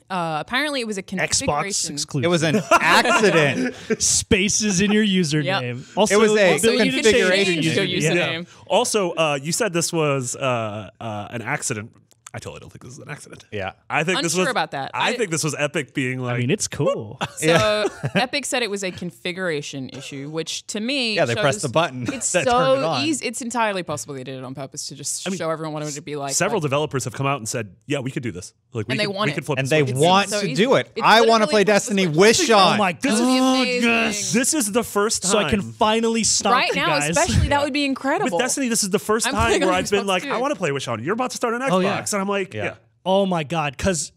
apparently it was a configuration. Xbox exclusive. It was an accident. Spaces in your username. Yep. Also, It was a So you can configuration. change your Yeah. username. Also, you said this was an accident. I totally don't think this is an accident. Yeah. I think this Unsure was about that. I think this was Epic being like, I mean, it's cool. So Epic said it was a configuration issue, which to me, Yeah, they shows pressed the button It's that turned it so on. easy. It's entirely possible they did it on purpose to just show everyone what it would be like. several developers have come out and said, yeah, we could do this. Like, And they want we it. could flip And the they switch. want so to easy. do it. It's I want to literally play flip the Destiny switch. with Sean. Oh my That would be god, amazing. yes. This is the first time. So I can finally stop Right you now, guys. especially, that would be incredible. With Destiny, this is the first I'm time playing where on I've been Xbox like, too. I want to play with Sean. You're about to start an Xbox. Oh, yeah. And I'm like, Yeah. yeah. Oh my god, because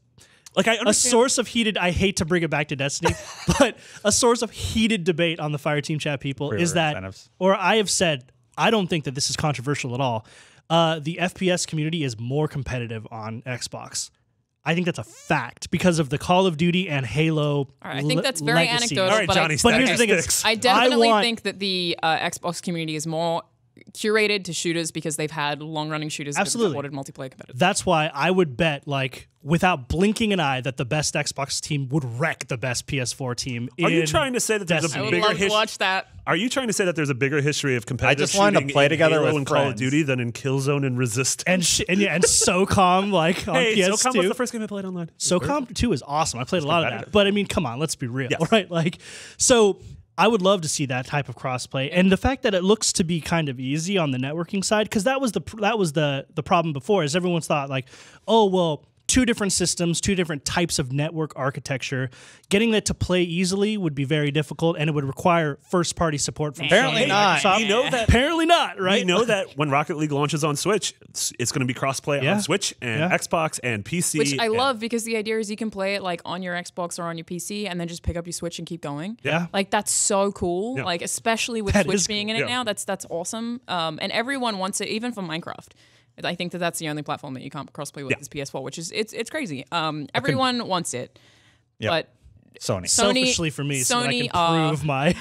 Like, I a understand. source of heated, I hate to bring it back to Destiny, but a source of heated debate on the Fireteam Chat people is Pre-order that, incentives. or I have said, I don't think that this is controversial at all. The FPS community is more competitive on Xbox. I think that's a fact because of the Call of Duty and Halo. All right, I think that's very legacy. anecdotal. All right, but Johnny, But here's the Stack thing: sticks. is, I definitely want- think that the Xbox community is more curated to shooters because they've had long-running shooters that Absolutely. have supported multiplayer competitive. That's why I would bet, like, without blinking an eye, that the best Xbox team would wreck the best PS4 team. Are you in trying to say that there's Destiny. I a would bigger love to history? watch that. Are you trying to say that there's a bigger history of competitive just wanted to shooting play in together Halo with and Call of friends. Duty than in Killzone and Resistance? and SOCOM, like, on hey, PS2. SOCOM was the first game I played online. SOCOM 2 is awesome. I played a lot of that. competitive. But I mean, come on, let's be real, Yes. right? Like, so I would love to see that type of crossplay, and the fact that it looks to be kind of easy on the networking side, because that was the problem before, is everyone's thought like, oh well, two different systems, two different types of network architecture. Getting that to play easily would be very difficult, and it would require first-party support from Apparently Sony and not. Microsoft. You know that- Apparently not, right? We know that when Rocket League launches on Switch, it's going to be crossplay Yeah. on Switch and Yeah. Xbox and PC. Which I and- love because the idea is you can play it like on your Xbox or on your PC and then just pick up your Switch and keep going. Yeah. Like that's so cool. Yeah. Like especially with That Switch is being cool. in it Yeah. now, that's awesome. And everyone wants it, even for Minecraft. I think that's the only platform that you can't crossplay with Yeah. is PS4, which is it's crazy. Everyone wants it, Yep. but Sony. Selfishly for me, so that I Sony, can prove my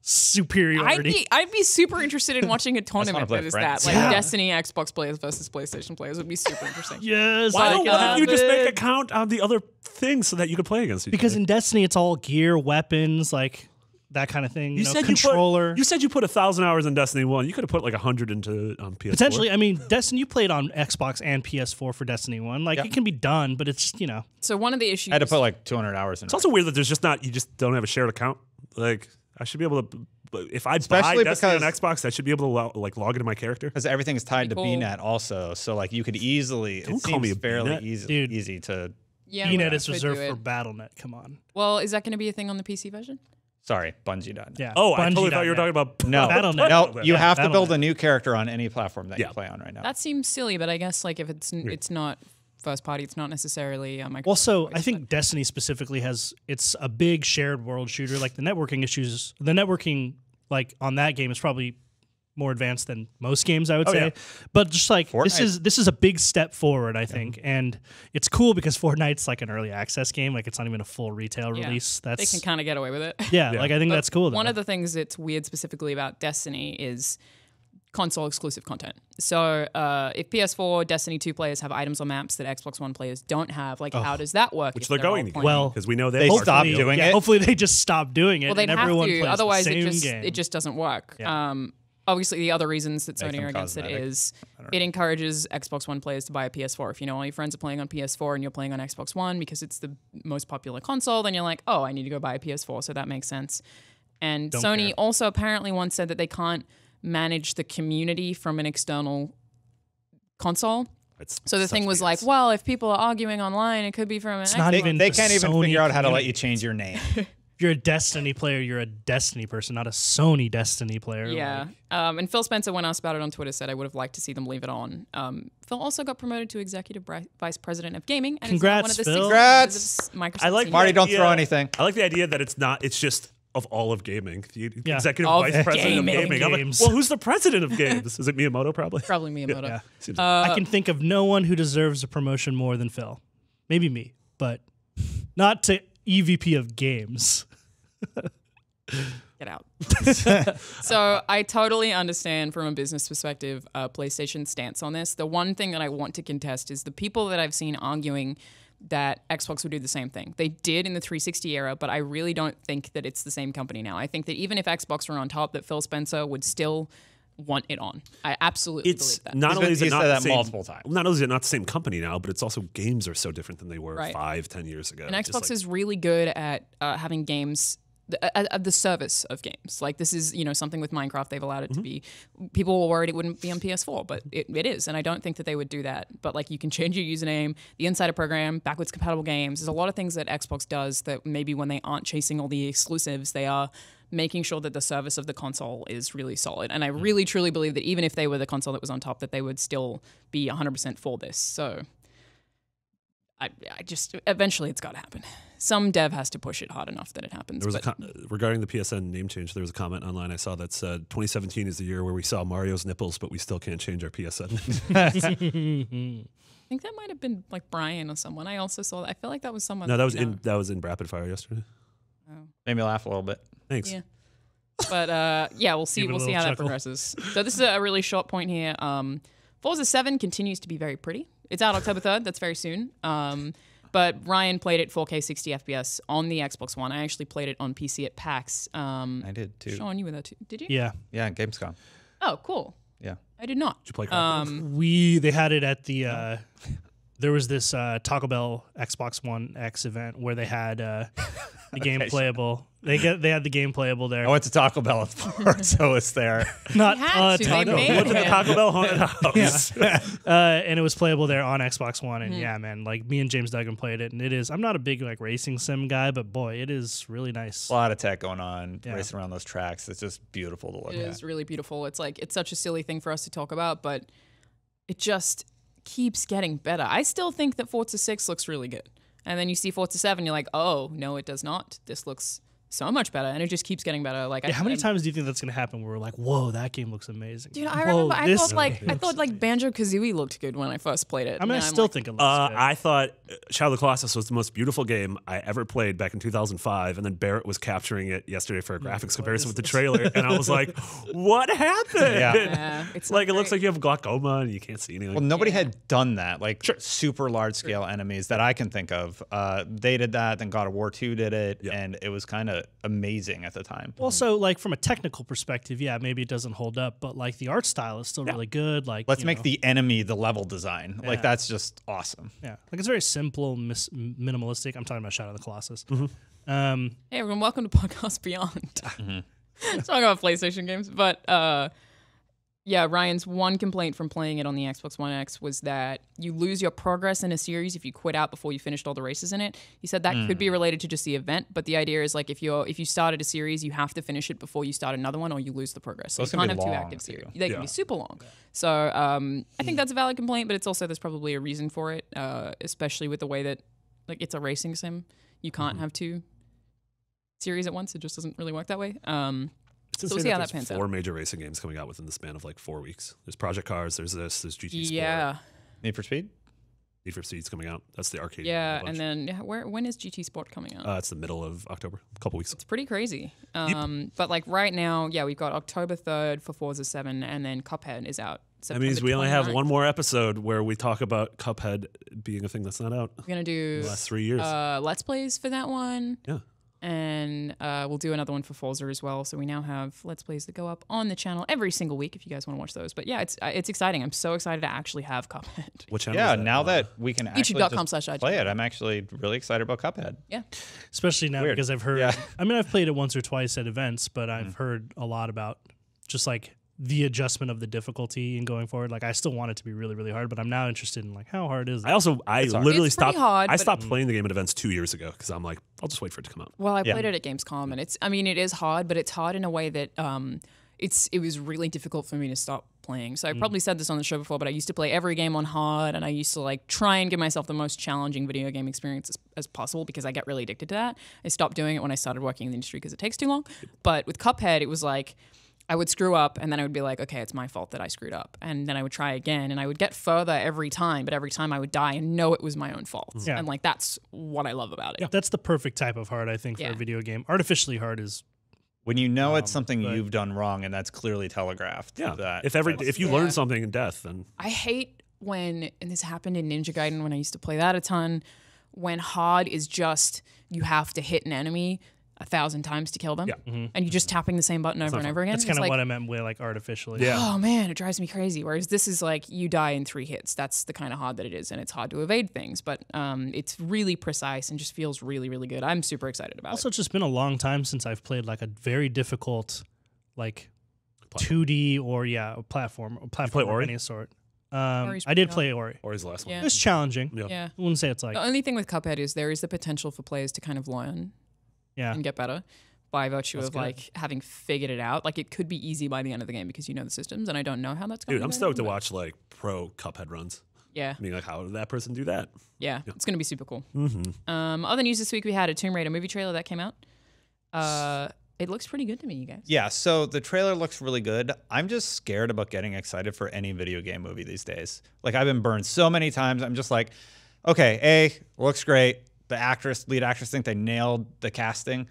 superiority. I'd be super interested in watching a tournament play that is friends. that. Like Yeah. Destiny Xbox players versus PlayStation players would be super interesting. Yes. Why I don't love you just make it. a count on the other things so that you can play against each Because other? in Destiny, it's all gear, weapons, like that kind of thing. You know, said controller. you said you put 1,000 hours in Destiny 1. You could have put like 100 into PS4. Potentially, I mean, Destiny, you played on Xbox and PS4 for Destiny 1. Like, it can be done, but it's, you know. So one of the issues I had to put like 200 hours in It's it. also weird that there's just not, you just don't have a shared account. Like, I should be able to, if I buy Especially Destiny on because- Xbox, I should be able to like log into my character. Because everything's tied to Cool. BNet also. So like you could easily, Don't it call me seems a fairly BNet. Dude. easy to, yeah, ENET we is could reserved do for it. BattleNet. Come on. Well, is that going to be a thing on the PC version? sorry, Bungie.net. Yeah. Oh, I totally Bungie.net. thought you were talking about No, BattleNet. no, you have to BattleNet. build a new character on any platform that Yeah. you play on right now. That seems silly, but I guess like if it's not first party, it's not necessarily Microsoft. Well, so choice, I think Destiny specifically it's a big shared world shooter. Like the networking like on that game is probably more advanced than most games, I would say. yeah. But just like Fortnite. this is a big step forward, I think, and it's cool because Fortnite's like an early access game. Like it's not even a full retail Yeah. release. they That's can kind of get away with it. yeah, Yeah. like I think But that's cool. One though. of the things that's weird specifically about Destiny is console exclusive content. So if PS4 Destiny 2 players have items or maps that Xbox One players don't have, like how does that work? which if they're all going to get. playing? Well, because we know they are stopped free. doing yeah, it. hopefully they just stop doing it. Well, they'd and have everyone to. plays Otherwise, the same game. it just doesn't work. Yeah. Obviously, the other reasons that Make Sony them are against it cosmetic. is it encourages Xbox One players to buy a PS4. If you know all your friends are playing on PS4 and you're playing on Xbox One because it's the most popular console, then you're like, oh, I need to go buy a PS4. So that makes sense. And Don't Sony care. also apparently once said that they can't manage the community from an external console. So the thing was like, well, if people are arguing online, it could be from an It's Xbox. not even They the can't even Sony figure out how to let community. you change your name. If you're a Destiny player, you're a Destiny person, not a Sony Destiny player. Yeah. Like, And Phil Spencer, when asked about it on Twitter, said, I would have liked to see them leave it on. Phil also got promoted to Executive Vice President of Gaming. And Congrats, is now one of the Phil. Congrats. Microsoft I like senior- Marty, don't idea- throw anything. I like the idea that it's just of all of gaming. The Yeah. executive Of vice president gaming. of gaming. I'm like, Games. well, who's the president of games? Is it Miyamoto probably? Probably Miyamoto. yeah. Seems I can think of no one who deserves a promotion more than Phil. Maybe me, but not to EVP of games. Get out. So I totally understand from a business perspective PlayStation's stance on this. The one thing that I want to contest is the people that I've seen arguing that Xbox would do the same thing. They did in the 360 era, but I really don't think that it's the same company now. I think that even if Xbox were on top, that Phil Spencer would still want it on. I absolutely it's believe that. not only is it He's not said the that same, multiple times. Not only is it not the same company now, but it's also games are so different than they were Right. 5-10 years ago. And Just Xbox is really good at having games, the service of games. Like this is, something with Minecraft, they've allowed it to be, people were worried it wouldn't be on PS4, but it is. And I don't think that they would do that. But like you can change your username, the insider program, backwards compatible games. There's a lot of things that Xbox does that maybe when they aren't chasing all the exclusives, they are making sure that the service of the console is really solid. And I really, truly believe that even if they were the console that was on top, that they would still be 100% for this. So I just, eventually it's got to happen. Some dev has to push it hard enough that it happens. There was regarding the PSN name change, there was a comment online I saw that said 2017 is the year where we saw Mario's nipples, but we still can't change our PSN. I think that might have been like Brian or someone. I also saw that. I feel like that was someone. No, that was in Rapid Fire yesterday. Made me laugh a little bit. Thanks. Yeah. But yeah, we'll see. Give it a We'll see little how that chuckle. progresses. So this is a really short point here. Forza 7 continues to be very pretty. It's out October 3rd. That's very soon. But Ryan played it 4K 60 FPS on the Xbox One. I actually played it on PC at PAX. I did too. Sean, you were there too. Did you? Yeah. Yeah, Gamescom. Oh, cool. Yeah. I did not. Did you play Call of They had it at the there was this Taco Bell Xbox One X event where they had the game playable. They had the game playable there. I went to Taco Bell at Ford, so it's there. Not You had to. They Taco. made Went to the it. Taco Bell haunted house. And it was playable there on Xbox One. Mm-hmm. And yeah, man, like me and James Duggan played it, and it is. I'm not a big like racing sim guy, but boy, it is really nice. A lot of tech going on, Yeah. racing around those tracks. It's just beautiful to look It at. is really beautiful. It's like it's such a silly thing for us to talk about, but it just keeps getting better. I still think that Forza 6 looks really good. And then you see Forza 7, you're like, oh, no, it does not. This looks so much better. And it just keeps getting better. Like, Yeah, how many times do you think that's gonna happen? Where we're like, whoa, that game looks amazing. Dude, I Whoa, remember I this thought like Banjo-Kazooie looked good when I first played it. I mean, I And I'm still like, think it looks good. I thought Shadow of the Colossus was the most beautiful game I ever played back in 2005, and then Barrett was capturing it yesterday for a graphics comparison with the trailer, and I was like, "What happened?" Yeah, it's like it looks great. like you have glaucoma and you can't see anything. Well, nobody had done that, like super large scale enemies that I can think of. They did that, then God of War 2 did it, and it was kind of amazing at the time. Also, like from a technical perspective, yeah, maybe it doesn't hold up, but like the art style is still really good. Like, Let's you make know, the enemy the level design. Like Yeah. that's just awesome. yeah, like it's very simple, minimalistic. I'm talking about Shadow of the Colossus. Hey everyone, welcome to Podcast Beyond. Let's talk about PlayStation games. But yeah, Ryan's one complaint from playing it on the Xbox One X was that you lose your progress in a series if you quit out before you finished all the races in it. He said that could be related to just the event, but the idea is like if you started a series, you have to finish it before you start another one, or you lose the progress. So Those you can can't be have two long, active too. series. They can Yeah. be super long. So I think that's a valid complaint, but it's also there's probably a reason for it, especially with the way that like it's a racing sim. You can't have two series at once. It just doesn't really work that way. It's So we'll insane see how there's that pans out. 4 major racing games coming out within the span of like 4 weeks. There's Project Cars, there's this, there's GT Sport, Yeah, Need for Speed? Need for Speed's coming out. That's the arcade. yeah, bunch. and then when is GT Sport coming out? It's the middle of October, a couple weeks. It's pretty crazy. But like right now, yeah, we've got October 3rd for Forza 7, and then Cuphead is out. That September means we only have 29th. one more episode where we talk about Cuphead being a thing that's not out. We're gonna do The last 3 years. Let's Plays for that one. Yeah. And we'll do another one for Forza as well. So we now have Let's Plays that go up on the channel every single week if you guys want to watch those. But yeah, it's exciting. I'm so excited to actually have Cuphead. What channel Yeah, is that? now that we can actually just play it, I'm actually really excited about Cuphead. Yeah. Especially now Weird. because I've heard, I mean, I've played it once or twice at events, but I've heard a lot about just like the adjustment of the difficulty and going forward. Like I still want it to be really, really hard, but I'm now interested in like how hard is it? I literally It's stopped. pretty hard, I but- stopped playing the game at events 2 years ago because I'm like, I'll just wait for it to come out. Well, I played it at Gamescom, and it is hard, but it's hard in a way that it was really difficult for me to stop playing. So I probably said this on the show before, but I used to play every game on hard, and I used to like try and give myself the most challenging video game experience as possible because I get really addicted to that. I stopped doing it when I started working in the industry because it takes too long. But with Cuphead, it was like I would screw up, and then I would be like, okay, it's my fault that I screwed up. And then I would try again, and I would get further every time, but every time I would die and know it was my own fault. Yeah. And like that's what I love about it. That's the perfect type of hard, I think, for a video game. Artificially hard is When you know it's something you've done wrong and that's clearly telegraphed. Yeah. If you learn something in death, then I hate when, and this happened in Ninja Gaiden when I used to play that a ton, when hard is just you have to hit an enemy 1,000 times to kill them, and you're just tapping the same button over and over again. That's kind of like, what I meant with like artificially. Yeah. oh man, it drives me crazy. Whereas this is like you die in 3 hits. That's the kind of hard that it is, and it's hard to evade things, but it's really precise and just feels really, really good. I'm super excited about Also, it. it's just been a long time since I've played like a very difficult, like 2D or platform play of Ori? any sort. Ori's I did pretty play Ori. Ori's the last one. Yeah. It's challenging. Yeah. I wouldn't say it's like The only thing with Cuphead is there is the potential for players to kind of learn and get better by virtue of like having figured it out. Like it could be easy by the end of the game because you know the systems, and I don't know how that's going. Dude, I'm stoked to watch like pro Cuphead runs. Yeah. I mean, like, how did that person do that? Yeah, it's going to be super cool. Other news this week, we had a Tomb Raider movie trailer that came out. It looks pretty good to me, you guys. Yeah, so the trailer looks really good. I'm just scared about getting excited for any video game movie these days. Like, I've been burned so many times. I'm just like, okay, looks great. The lead actress, think they nailed the casting.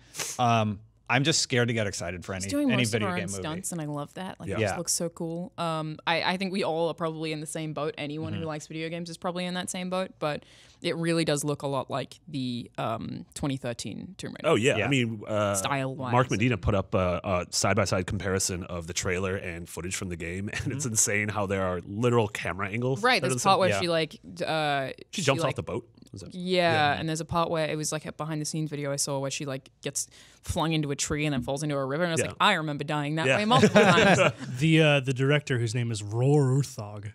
I'm just scared to get excited for any She's doing most video of her game own movie. stunts, and I love that. Like, it Yeah. just looks so cool. I think we all are probably in the same boat. Anyone who likes video games is probably in that same boat, but it really does look a lot like the 2013 Tomb Raider. Oh, yeah. Yeah. I mean, Style-wise. Mark Medina put up a side-by-side comparison of the trailer and footage from the game, and it's insane how there are literal camera angles. Right, that are there's the a same. part where Yeah. she like She jumps like, off the boat. Was it? Yeah, and there's a part where it was like a behind the scenes video I saw where she like gets flung into a tree and then falls into a river, and I was like, I remember dying that way multiple times. the director, whose name is Roar Urthog,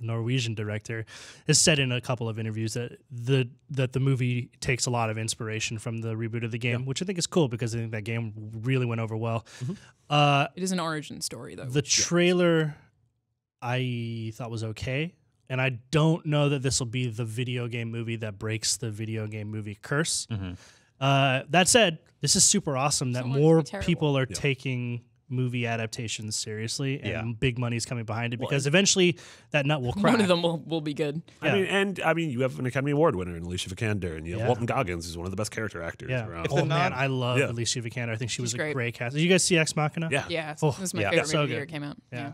Norwegian director, has said in a couple of interviews that the movie takes a lot of inspiration from the reboot of the game, which I think is cool because I think that game really went over well. It is an origin story though. The trailer I thought was okay. And I don't know that this will be the video game movie that breaks the video game movie curse. That said, this is super awesome that Don't want it to more be terrible. people are taking movie adaptations seriously and big money's coming behind it because and- eventually that nut will crack. One of them will be good. Yeah. I mean, you have an Academy Award winner in Alicia Vikander, and you have Walton Goggins, who's one of the best character actors around. Oh man, I love Yeah. Alicia Vikander. I think she was She's a great. cast. Did you guys see Ex Machina? Yeah. Yeah, Oh, this was my yeah. favorite So movie the year good. it came out. Yeah.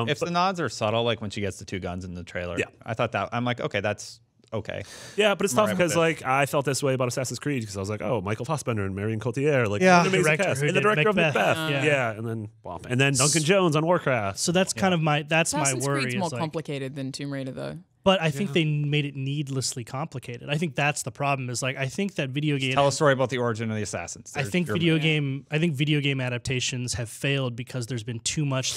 If the nods are subtle, like when she gets the 2 guns in the trailer, I thought that, I'm like, okay, that's okay. Yeah, but it's tough right because with it. like I felt this way about Assassin's Creed because I was like, oh, Michael Fassbender and Marion Cotillard, like Yeah. an amazing Director cast. who And the did director Macbeth. of Macbeth, Yeah. and then Duncan Jones on Warcraft. So that's kind of my Assassin's worry. Creed's is more like, complicated than Tomb Raider though. but I think they made it needlessly complicated. I think that's the problem. Is like I think that video game. Tell a story about the origin of the assassins. I think video game adaptations have failed because there's been too much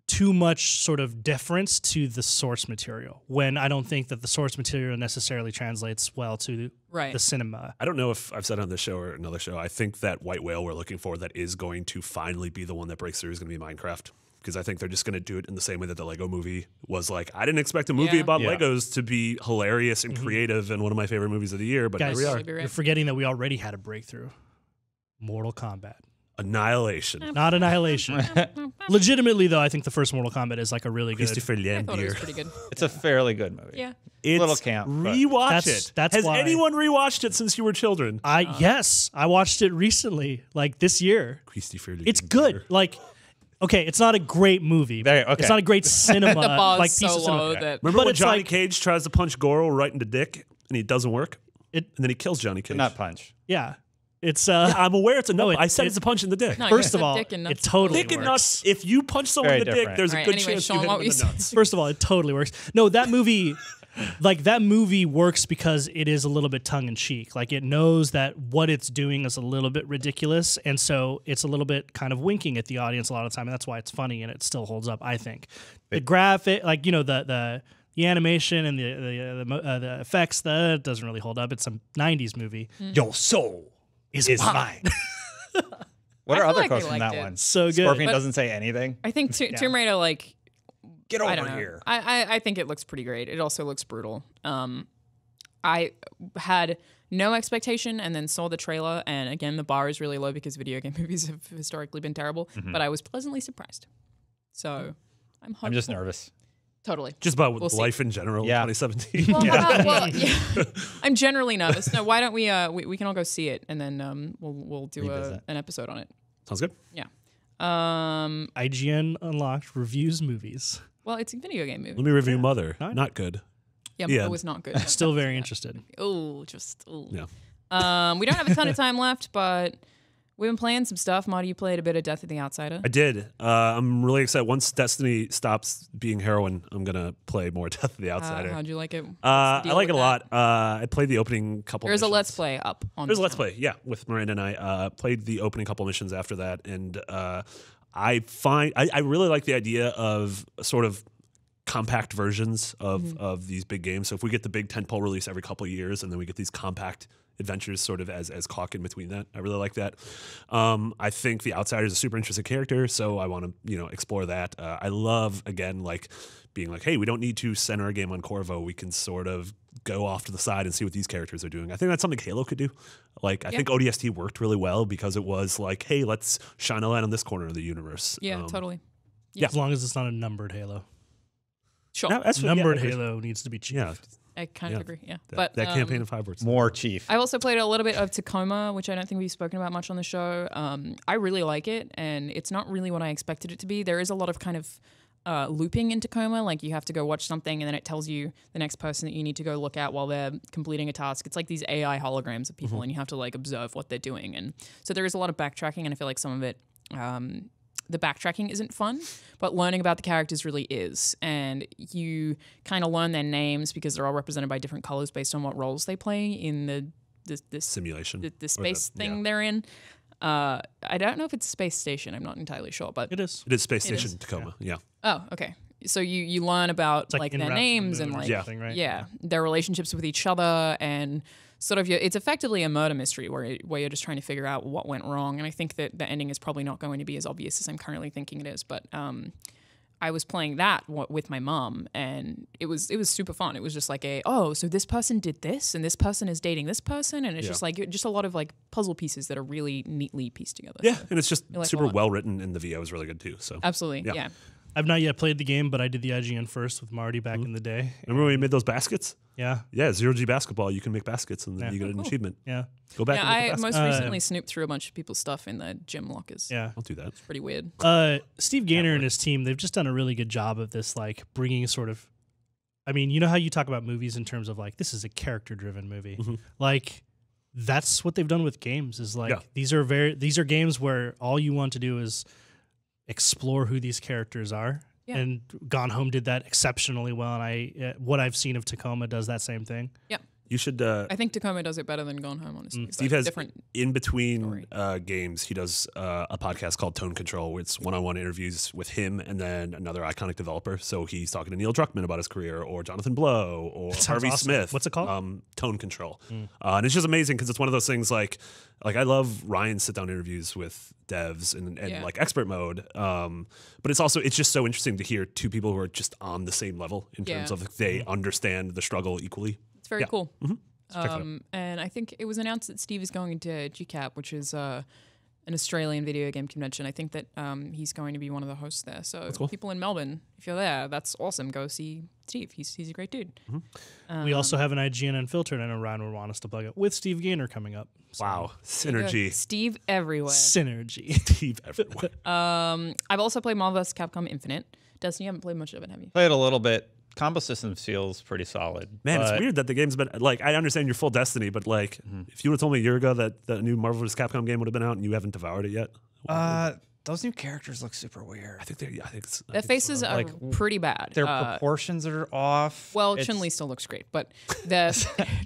too much sort of deference to the source material when I don't think that the source material necessarily translates well to the cinema. I don't know if I've said on this show or another show. I think that white whale we're looking for that is going to finally be the one that breaks through is going to be Minecraft. Because I think they're just going to do it in the same way that the Lego movie was like. I didn't expect a movie about Legos to be hilarious and creative and one of my favorite movies of the year, but Guys, here we are. you're forgetting that we already had a breakthrough. Mortal Kombat. Annihilation. Not Annihilation. Legitimately, though, I think the first Mortal Kombat is like a really good. Christopher I thought it was Lambier. pretty good. it's a fairly good movie. Yeah. It's Little camp, but- Rewatch That's- it. that's Has why- anyone rewatched it since you were children? Yes, I watched it recently, like this year. Christopher It's Lambier. good. Like, okay, it's not a great movie. Okay. It's not a great cinema. The bar's like so piece of low cinema. that Remember But when it's Johnny like- Cage tries to punch Goro right in the dick and he doesn't work? and then he kills Johnny Cage. Not punch. Yeah. It's I'm aware it's a no. no, I said it's a punch in the dick. No, first you of all, said dick and nuts. it totally Dick and works. nuts. If you punch someone in the Very dick, different. there's a All right, good anyway, chance Sean, you hit what him were in you the nuts. First of all, it totally works. No, that movie, like that movie works because it is a little bit tongue in cheek. Like it knows that what it's doing is a little bit ridiculous, and so it's a little bit kind of winking at the audience a lot of the time, and that's why it's funny and it still holds up. I think the graphic, like the animation and the effects, that doesn't really hold up. It's a '90s movie. Your soul Is mine. What I are feel other like we quotes from liked that it. one? So good. Scorpion But- doesn't say anything. I think Tomb Raider, like, Get I over don't know. here. I think it looks pretty great. It also looks brutal. I had no expectation and then saw the trailer, and again, the bar is really low because video game movies have historically been terrible, but I was pleasantly surprised. So I'm hopeful. I'm just nervous. Totally. just about We'll see. life in general. Yeah. 2017. Well, well, yeah. I'm generally nervous. No, why don't we can all go see it and then we'll do Revisit. an episode on it. Sounds good. Yeah. IGN Unlocked reviews movies. Well, it's a video game movie. Let me review Mother. Nice. Not good. Yeah, Yeah. it was not good. Still very interested. Oh, Yeah. We don't have a ton of time left, but we've been playing some stuff. Marty, you played a bit of Death of the Outsider. I did. I'm really excited. Once Destiny stops being heroin, I'm gonna play more Death of the Outsider. How'd you like it? What's the I deal like it with a that? lot. I played the opening couple. There's a missions. Let's Play up on. There's a the Let's channel. Play, yeah, with Miranda and I. Played the opening couple missions after that, and I really like the idea of sort of compact versions of these big games. So if we get the big tentpole release every couple of years, and then we get these compact adventures sort of as caught in between that, I really like that. I think the Outsider is a super interesting character, so I want to explore that. I love again like being like, hey, we don't need to center a game on Corvo. We can sort of go off to the side and see what these characters are doing. I think that's something Halo could do. Like I think ODST worked really well because it was like, hey, let's shine a light on this corner of the universe. Yeah, totally. As long as it's not a numbered Halo. Sure. No, that's Numbered Halo needs to be cheap. Yeah, I kind of agree. Yeah, that campaign in 5 words. More Chief. I also played a little bit of Tacoma, which I don't think we've spoken about much on the show. I really like it, and it's not really what I expected it to be. There is a lot of kind of looping in Tacoma. Like you have to go watch something, and then it tells you the next person that you need to go look at while they're completing a task. It's like these AI holograms of people, and you have to like observe what they're doing. And so there is a lot of backtracking, and I feel like some of it. The backtracking isn't fun, but learning about the characters really is. And you kind of learn their names because they're all represented by different colors based on what roles they play in the Simulation. the space thing they're in. I don't know if it's a space station. I'm not entirely sure, but It is. It is Space Station Tacoma. Yeah. oh, okay. So you learn about It's like like En their Route to the names Moon and or like something, right? their relationships with each other and sort of it's effectively a murder mystery where you're just trying to figure out what went wrong. And I think that the ending is probably not going to be as obvious as I'm currently thinking it is. But I was playing that with my mom, and it was super fun. It was just like so this person did this, and this person is dating this person, and it's just a lot of like puzzle pieces that are really neatly pieced together. Yeah, So, and it's just I like super a lot. well written, and the VO is really good too. So absolutely, yeah. I've not yet played the game, but I did the IGN first with Marty back in the day. remember when we made those baskets? Yeah. Yeah, 0G basketball. You can make baskets, and then you get an achievement. Yeah. Go back. Yeah, and make a I basket. most recently snooped through a bunch of people's stuff in the gym lockers. Yeah. I'll do that. Pretty weird. Steve Gaynor and his team, they've just done a really good job of this, like bringing sort of, I mean, you know how you talk about movies in terms of like, this is a character driven movie. Like that's what they've done with games is like, these are games where all you want to do is explore who these characters are. Yeah. And Gone Home did that exceptionally well. And what I've seen of Tacoma does that same thing. Yeah. You should. I think Tacoma does it better than Gone Home, honestly. It's Steve like has different. in between games. He does a podcast called Tone Control, where it's one-on-one interviews with him and then another iconic developer. So he's talking to Neil Druckmann about his career, or Jonathan Blow, or Harvey awesome. Smith. What's it called? Tone Control. And it's just amazing because it's one of those things like I love Ryan's sit-down interviews with devs and like expert mode. But it's just so interesting to hear two people who are just on the same level in terms of they understand the struggle equally. It's very cool. So check it out. And I think it was announced that Steve is going to GCAP, which is an Australian video game convention. I think that he's going to be one of the hosts there. So people in Melbourne, if you're there, that's awesome. Go see Steve. He's a great dude. We also have an IGN Unfiltered. I know Ryan would want us to plug it with Steve Gaynor coming up. So Wow, synergy. Steve everywhere. Synergy. Steve everywhere. I've also played Marvel vs. Capcom Infinite. Destiny, you haven't played much of it, have you? Played a little bit. combo system feels pretty solid. Man, it's weird that the game's been like. I understand you're full Destiny, but like, if you would have told me a year ago that the new Marvel vs. Capcom game would have been out and you haven't devoured it yet, those new characters look super weird. I think they. I think their faces are pretty bad. Their proportions are off. Well, Chun-Li still looks great, but I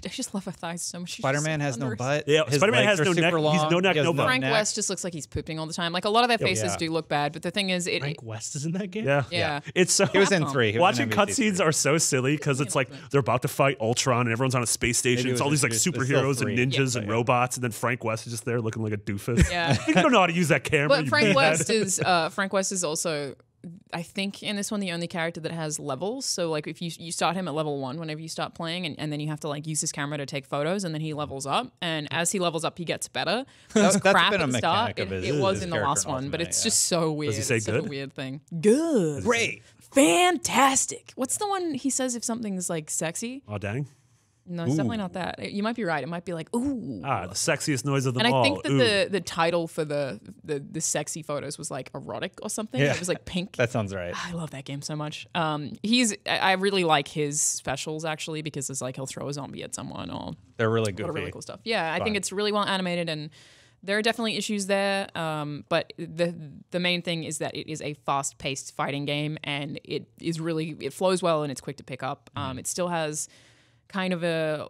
just love her thighs so much. Spider-Man has no butt. Yeah, Spider-Man has no neck. He's no neck, no butt. Frank West just looks like he's pooping all the time. Like a lot of their faces do look bad, but the thing is, Frank West is in that game. Yeah. It's so. He was in 3. Watching cutscenes are so silly because it's like they're about to fight Ultron and everyone's on a space station. It's all these like superheroes and ninjas and robots, and then Frank West is just there looking like a doofus. Yeah, you don't know how to use that camera. But Frank West is also, I think, in this one the only character that has levels. So like if you start him at level 1 whenever you start playing, and then you have to like use his camera to take photos, and then he levels up, and as he levels up he gets better. That's crap been a at the start. mechanic of It was in the last character one, but Ultimate, it's just so weird. Does he say it's good? such a weird thing. Good. Great. Fantastic. What's the one he says if something's like sexy? Oh dang. No, it's definitely not that. You might be right. It might be like, ooh. The sexiest noise of them and all. I think that the title for the sexy photos was like erotic or something. Yeah. It was like pink. That sounds right. I love that game so much. I really like his specials actually, because it's like he'll throw a zombie at someone or They're really a lot goofy. of really cool stuff. Yeah, I think it's really well animated, and there are definitely issues there. But the main thing is that it is a fast-paced fighting game, and it flows well and it's quick to pick up. It still has kind of a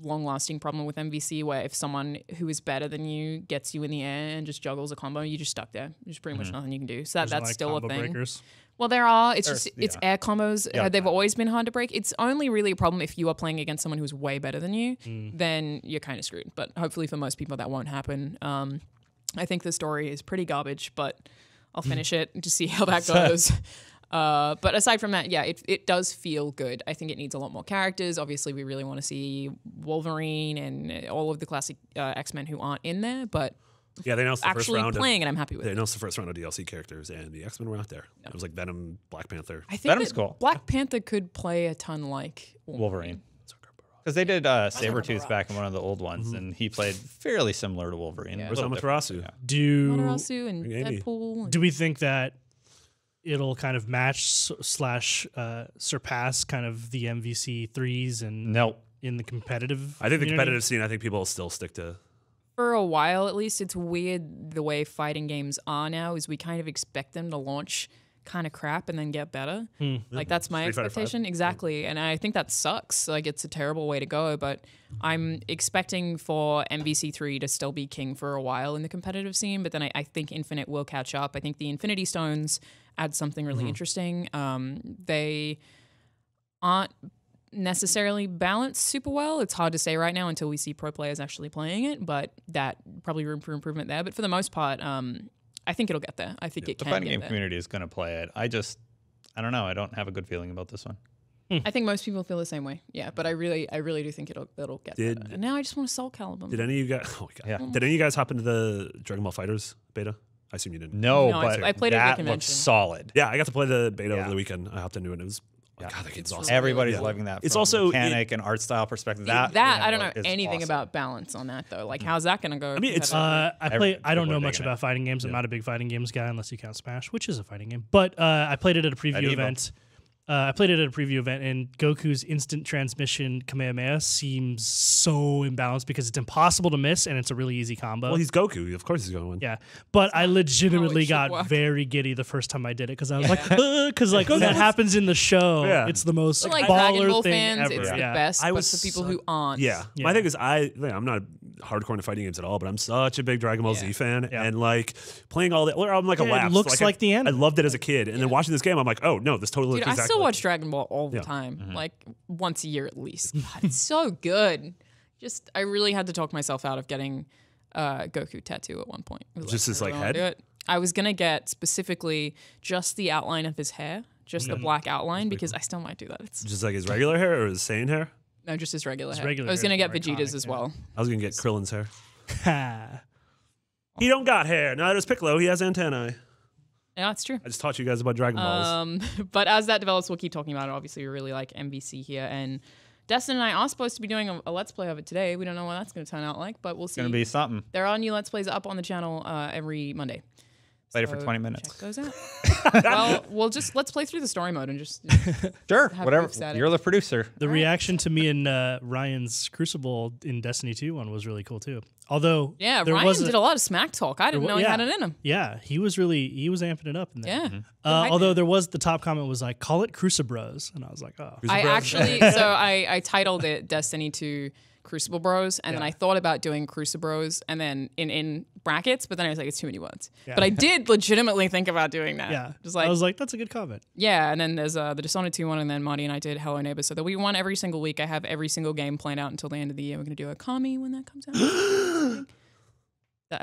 long-lasting problem with MVC, where if someone who is better than you gets you in the air and just juggles a combo, you're just stuck there. There's pretty much nothing you can do. So that's like still a combo thing. breakers. Well, there are. It's air combos. Yeah. They've always been hard to break. It's only really a problem if you are playing against someone who's way better than you. Then you're kind of screwed. But hopefully for most people that won't happen. I think the story is pretty garbage, but I'll finish it to see how that goes. But aside from that, yeah, it does feel good. I think it needs a lot more characters. Obviously, we really want to see Wolverine and all of the classic X-Men who aren't in there, but yeah, they announced the first actually round playing it, I'm happy with They it. announced the first round of DLC characters, and the X-Men were out there. It was like Venom, Black Panther. I think Venom's that cool. Black Panther could play a ton like Wolverine. Because they did Sabretooth back in one of the old ones, and he played fairly similar to Wolverine. Yeah. Where's Amaterasu? Yeah. Matarasu and Maybe. Deadpool. Do we think that it'll kind of match slash surpass kind of the MVC 3s and No. in the competitive? I think the community? competitive scene, I think people will still stick to. For a while, at least, it's weird the way fighting games are now. Is we kind of expect them to launch kind of crap and then get better. Like that's my Street Fighter V. expectation. Exactly. And I think that sucks. Like it's a terrible way to go, but I'm expecting for MVC3 to still be king for a while in the competitive scene, but then I think Infinite will catch up. I think the Infinity Stones add something really interesting. They aren't necessarily balanced super well. It's hard to say right now until we see pro players actually playing it, but that probably room for improvement there. But for the most part, I think it'll get there. I think it The can fighting get game there. community is going to play it. I don't know. I don't have a good feeling about this one. I think most people feel the same way. Yeah, but I really do think it'll get better. And now I just want to Soul Calibur. Did any of you guys? Oh my god! Yeah. Did any of you guys hop into the Dragon Ball Fighters beta? I assume you didn't. No, No, but I played it at the that convention. looks solid. Yeah, I got to play the beta Yeah. over the weekend. I hopped into it. And it was God, that game's awesome. Everybody's Yeah. loving that. It's from also- mechanic and art style perspective. That That I don't know is anything awesome. about balance on that though. Like, how's that going to go? I mean, it's- competitively? I don't people know are much digging about it. fighting games. I'm not a big fighting games guy unless you count Smash, which is a fighting game. But I played it at a preview Evo. event. I played it at a preview event, and Goku's instant transmission Kamehameha seems so imbalanced because it's impossible to miss, and it's a really easy combo. Well, he's Goku. Of course, he's going to win. Yeah, but I legitimately should got work. very giddy the first time I did it because I was like, because like that happens in the show. Yeah. It's the most For, like baller Dragon Ball thing fans, ever. it's yeah. the best. I But was for people so- who aren't, Yeah. Yeah. My thing is, I'm not hardcore into fighting games at all, but I'm such a big Dragon Ball Z fan, Yeah. and like playing all that. I'm like a Yeah, it lapse. looks like the I anime. loved it as a kid, and then watching this game, I'm like, oh no, this totally. dude, looks I exactly still like watch Dragon Ball all the Yeah. time, like once a year at least. God, it's so good. Just I really had to talk myself out of getting Goku tattoo at one point. It was Just his, I like, really wanna head? do it. I was gonna get specifically just the outline of his hair, just the black outline, because I still might do that. It's Just like his regular hair or his Saiyan hair. no, just his regular His hair. regular I was hair gonna is get more Vegeta's iconic, as yeah. well. I was gonna get Krillin's hair. Ha. He don't got hair. Neither does Piccolo. He has antennae. Yeah, that's true. I just taught you guys about Dragon Balls. But as that develops, we'll keep talking about it. Obviously, we really like MVC here, and Destin and I are supposed to be doing a Let's Play of it today. We don't know what that's going to turn out like, but we'll see. It's going to be something. There are new Let's Plays up on the channel every Monday. Played it for 20 minutes. Check those out. Well, let's play through the story mode and just Sure, have whatever. proofs at it. You're the producer. The reaction to me and Ryan's Crucible in Destiny 2 one was really cool too. Although Ryan did a lot of smack talk. I didn't know he had it in him. Yeah, he was amping it up in there. Yeah. Although there was the top comment was like, call it Crucibros, and I was like, oh. I actually I titled it Destiny 2 Crucible Bros, and then I thought about doing Crucibros and then in brackets, but then I was like, it's too many words. Yeah. But I did legitimately think about doing that. Yeah. Just like, I was like, that's a good comment. Yeah, and then there's the Dishonored 2 one, and then Marty and I did Hello Neighbor. So that we won every single week. I have every single game planned out until the end of the year. We're going to do Okami when that comes out.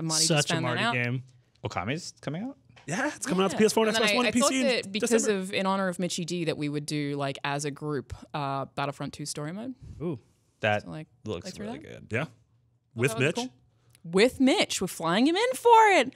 Marty Such a Marty game. Okami's coming out? Yeah, it's coming out to PS4 and Xbox One and PC. I thought that because December. in honor of Mitchie D that we would do like as a group Battlefront 2 story mode. Ooh. That So, like, looks play through really that? good. Yeah. Thought With that was Mitch. cool. With Mitch. We're flying him in for it.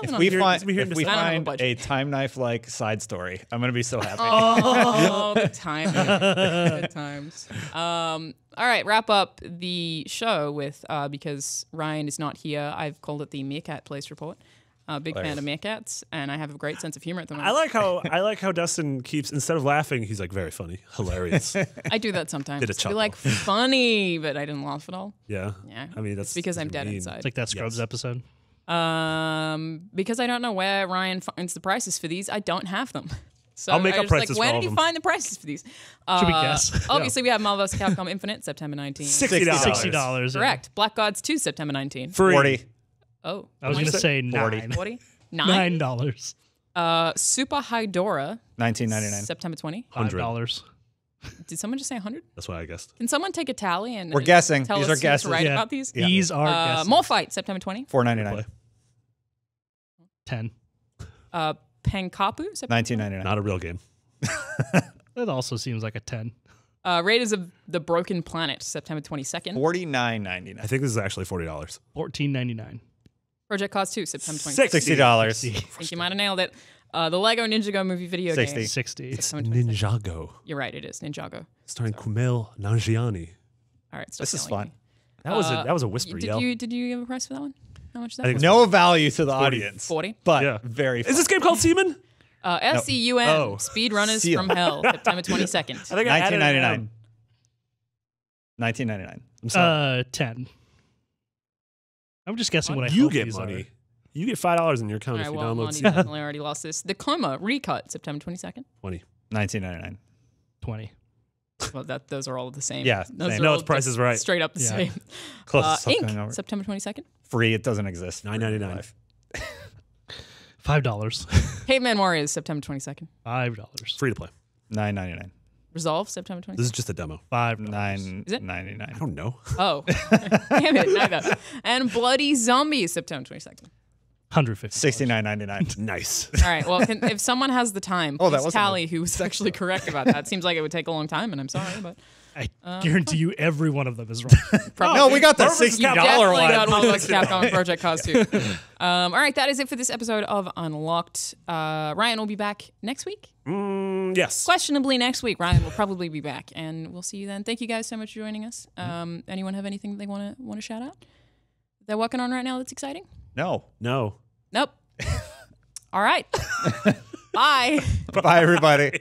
If we find I don't have a budget. a Time Knife like side story, I'm gonna be so happy. Oh, good times. Good times. All right, wrap up the show with because Ryan is not here. I've called it the Meerkat Place Report. Big fan of meerkats, and I have a great sense of humor at the moment. I like how Dustin keeps, instead of laughing, he's like very funny, hilarious. I do that sometimes. Did a Be chuckle. like funny, but I didn't laugh at all. Yeah. Yeah, I mean, that's it's because I'm what you dead mean. inside. It's like that Scrubs episode. Because I don't know where Ryan finds the prices for these. I don't have them. So I'll make I up was prices like, for where all did of you them. find the prices for these? Should we guess? Obviously, we have Marvel vs. Capcom Infinite, September 19th. $60. Correct. Black Gods 2, September 19th. Free. 40. Oh. I was going to say 40. 9. 40? $9? $9. Super Hydora, $19.99. September 20. $5. Did someone just say 100? That's what I guessed. Can someone take a tally and We're guessing. tell These us are guesses. who's right Yeah. about these? These are guesses. More Fight, September 20. $4.99. 10. Penkapu, September 19.99. Not a real game. That also seems like a 10. Raiders of the Broken Planet, September 22nd. $49.99. I think this is actually $40. $14.99. Project Cars 2, September 22nd. $60. I think you might have nailed it. The Lego Ninjago movie video 60. game. 60. It's September 22nd. Ninjago, You're right, it is Ninjago. starring Kumail Nanjiani. All right, stop This is yelling fun. That was a whisper Did yell. you give a price for that one? How much is that? I think for? No value to the audience. 40. But Yeah. very fun. Is this game called Seaman? SEUM, Oh. Speedrunners Seal. from Hell, September 22nd. I think I added an M. $19.99. I'm sorry. 10. I'm just guessing what I You hope get these money. are. You get $5 in your account All if right, you well, download Monty Seaman. definitely already lost this. The Coma Recut, September 22nd. 20. $19.99. 20. Well, those are all the same. Yeah, Those same. are No, all it's Price is Right. Straight up the Yeah. same. Close Inc., September 22nd. Free. It doesn't exist. $9.99. $5. Caveman Warriors, September 22nd. $5. Free to play. $9.99. Resolve, September 22nd. This is just a demo. $5. Is it? $9.99. I don't know. Oh, damn it, neither. And Bloody Zombies, September 22nd. $150. $69.99. Nice. All right, well, if someone has the time, Oh, that please wasn't tally who was actually correct about that. It seems like it would take a long time, and I'm sorry, but I guarantee you every one of them is wrong. probably. No, we got the Marvel vs. $60 Definitely one. got Marvel vs. Capcom and Project Cars 2. All right, that is it for this episode of Unlocked. Ryan will be back next week. Yes. Questionably next week. Ryan will probably be back, and we'll see you then. Thank you guys so much for joining us. Anyone have anything they want to shout out? They're working on right now that's exciting? No. No. Nope. All right. Bye. Bye, everybody.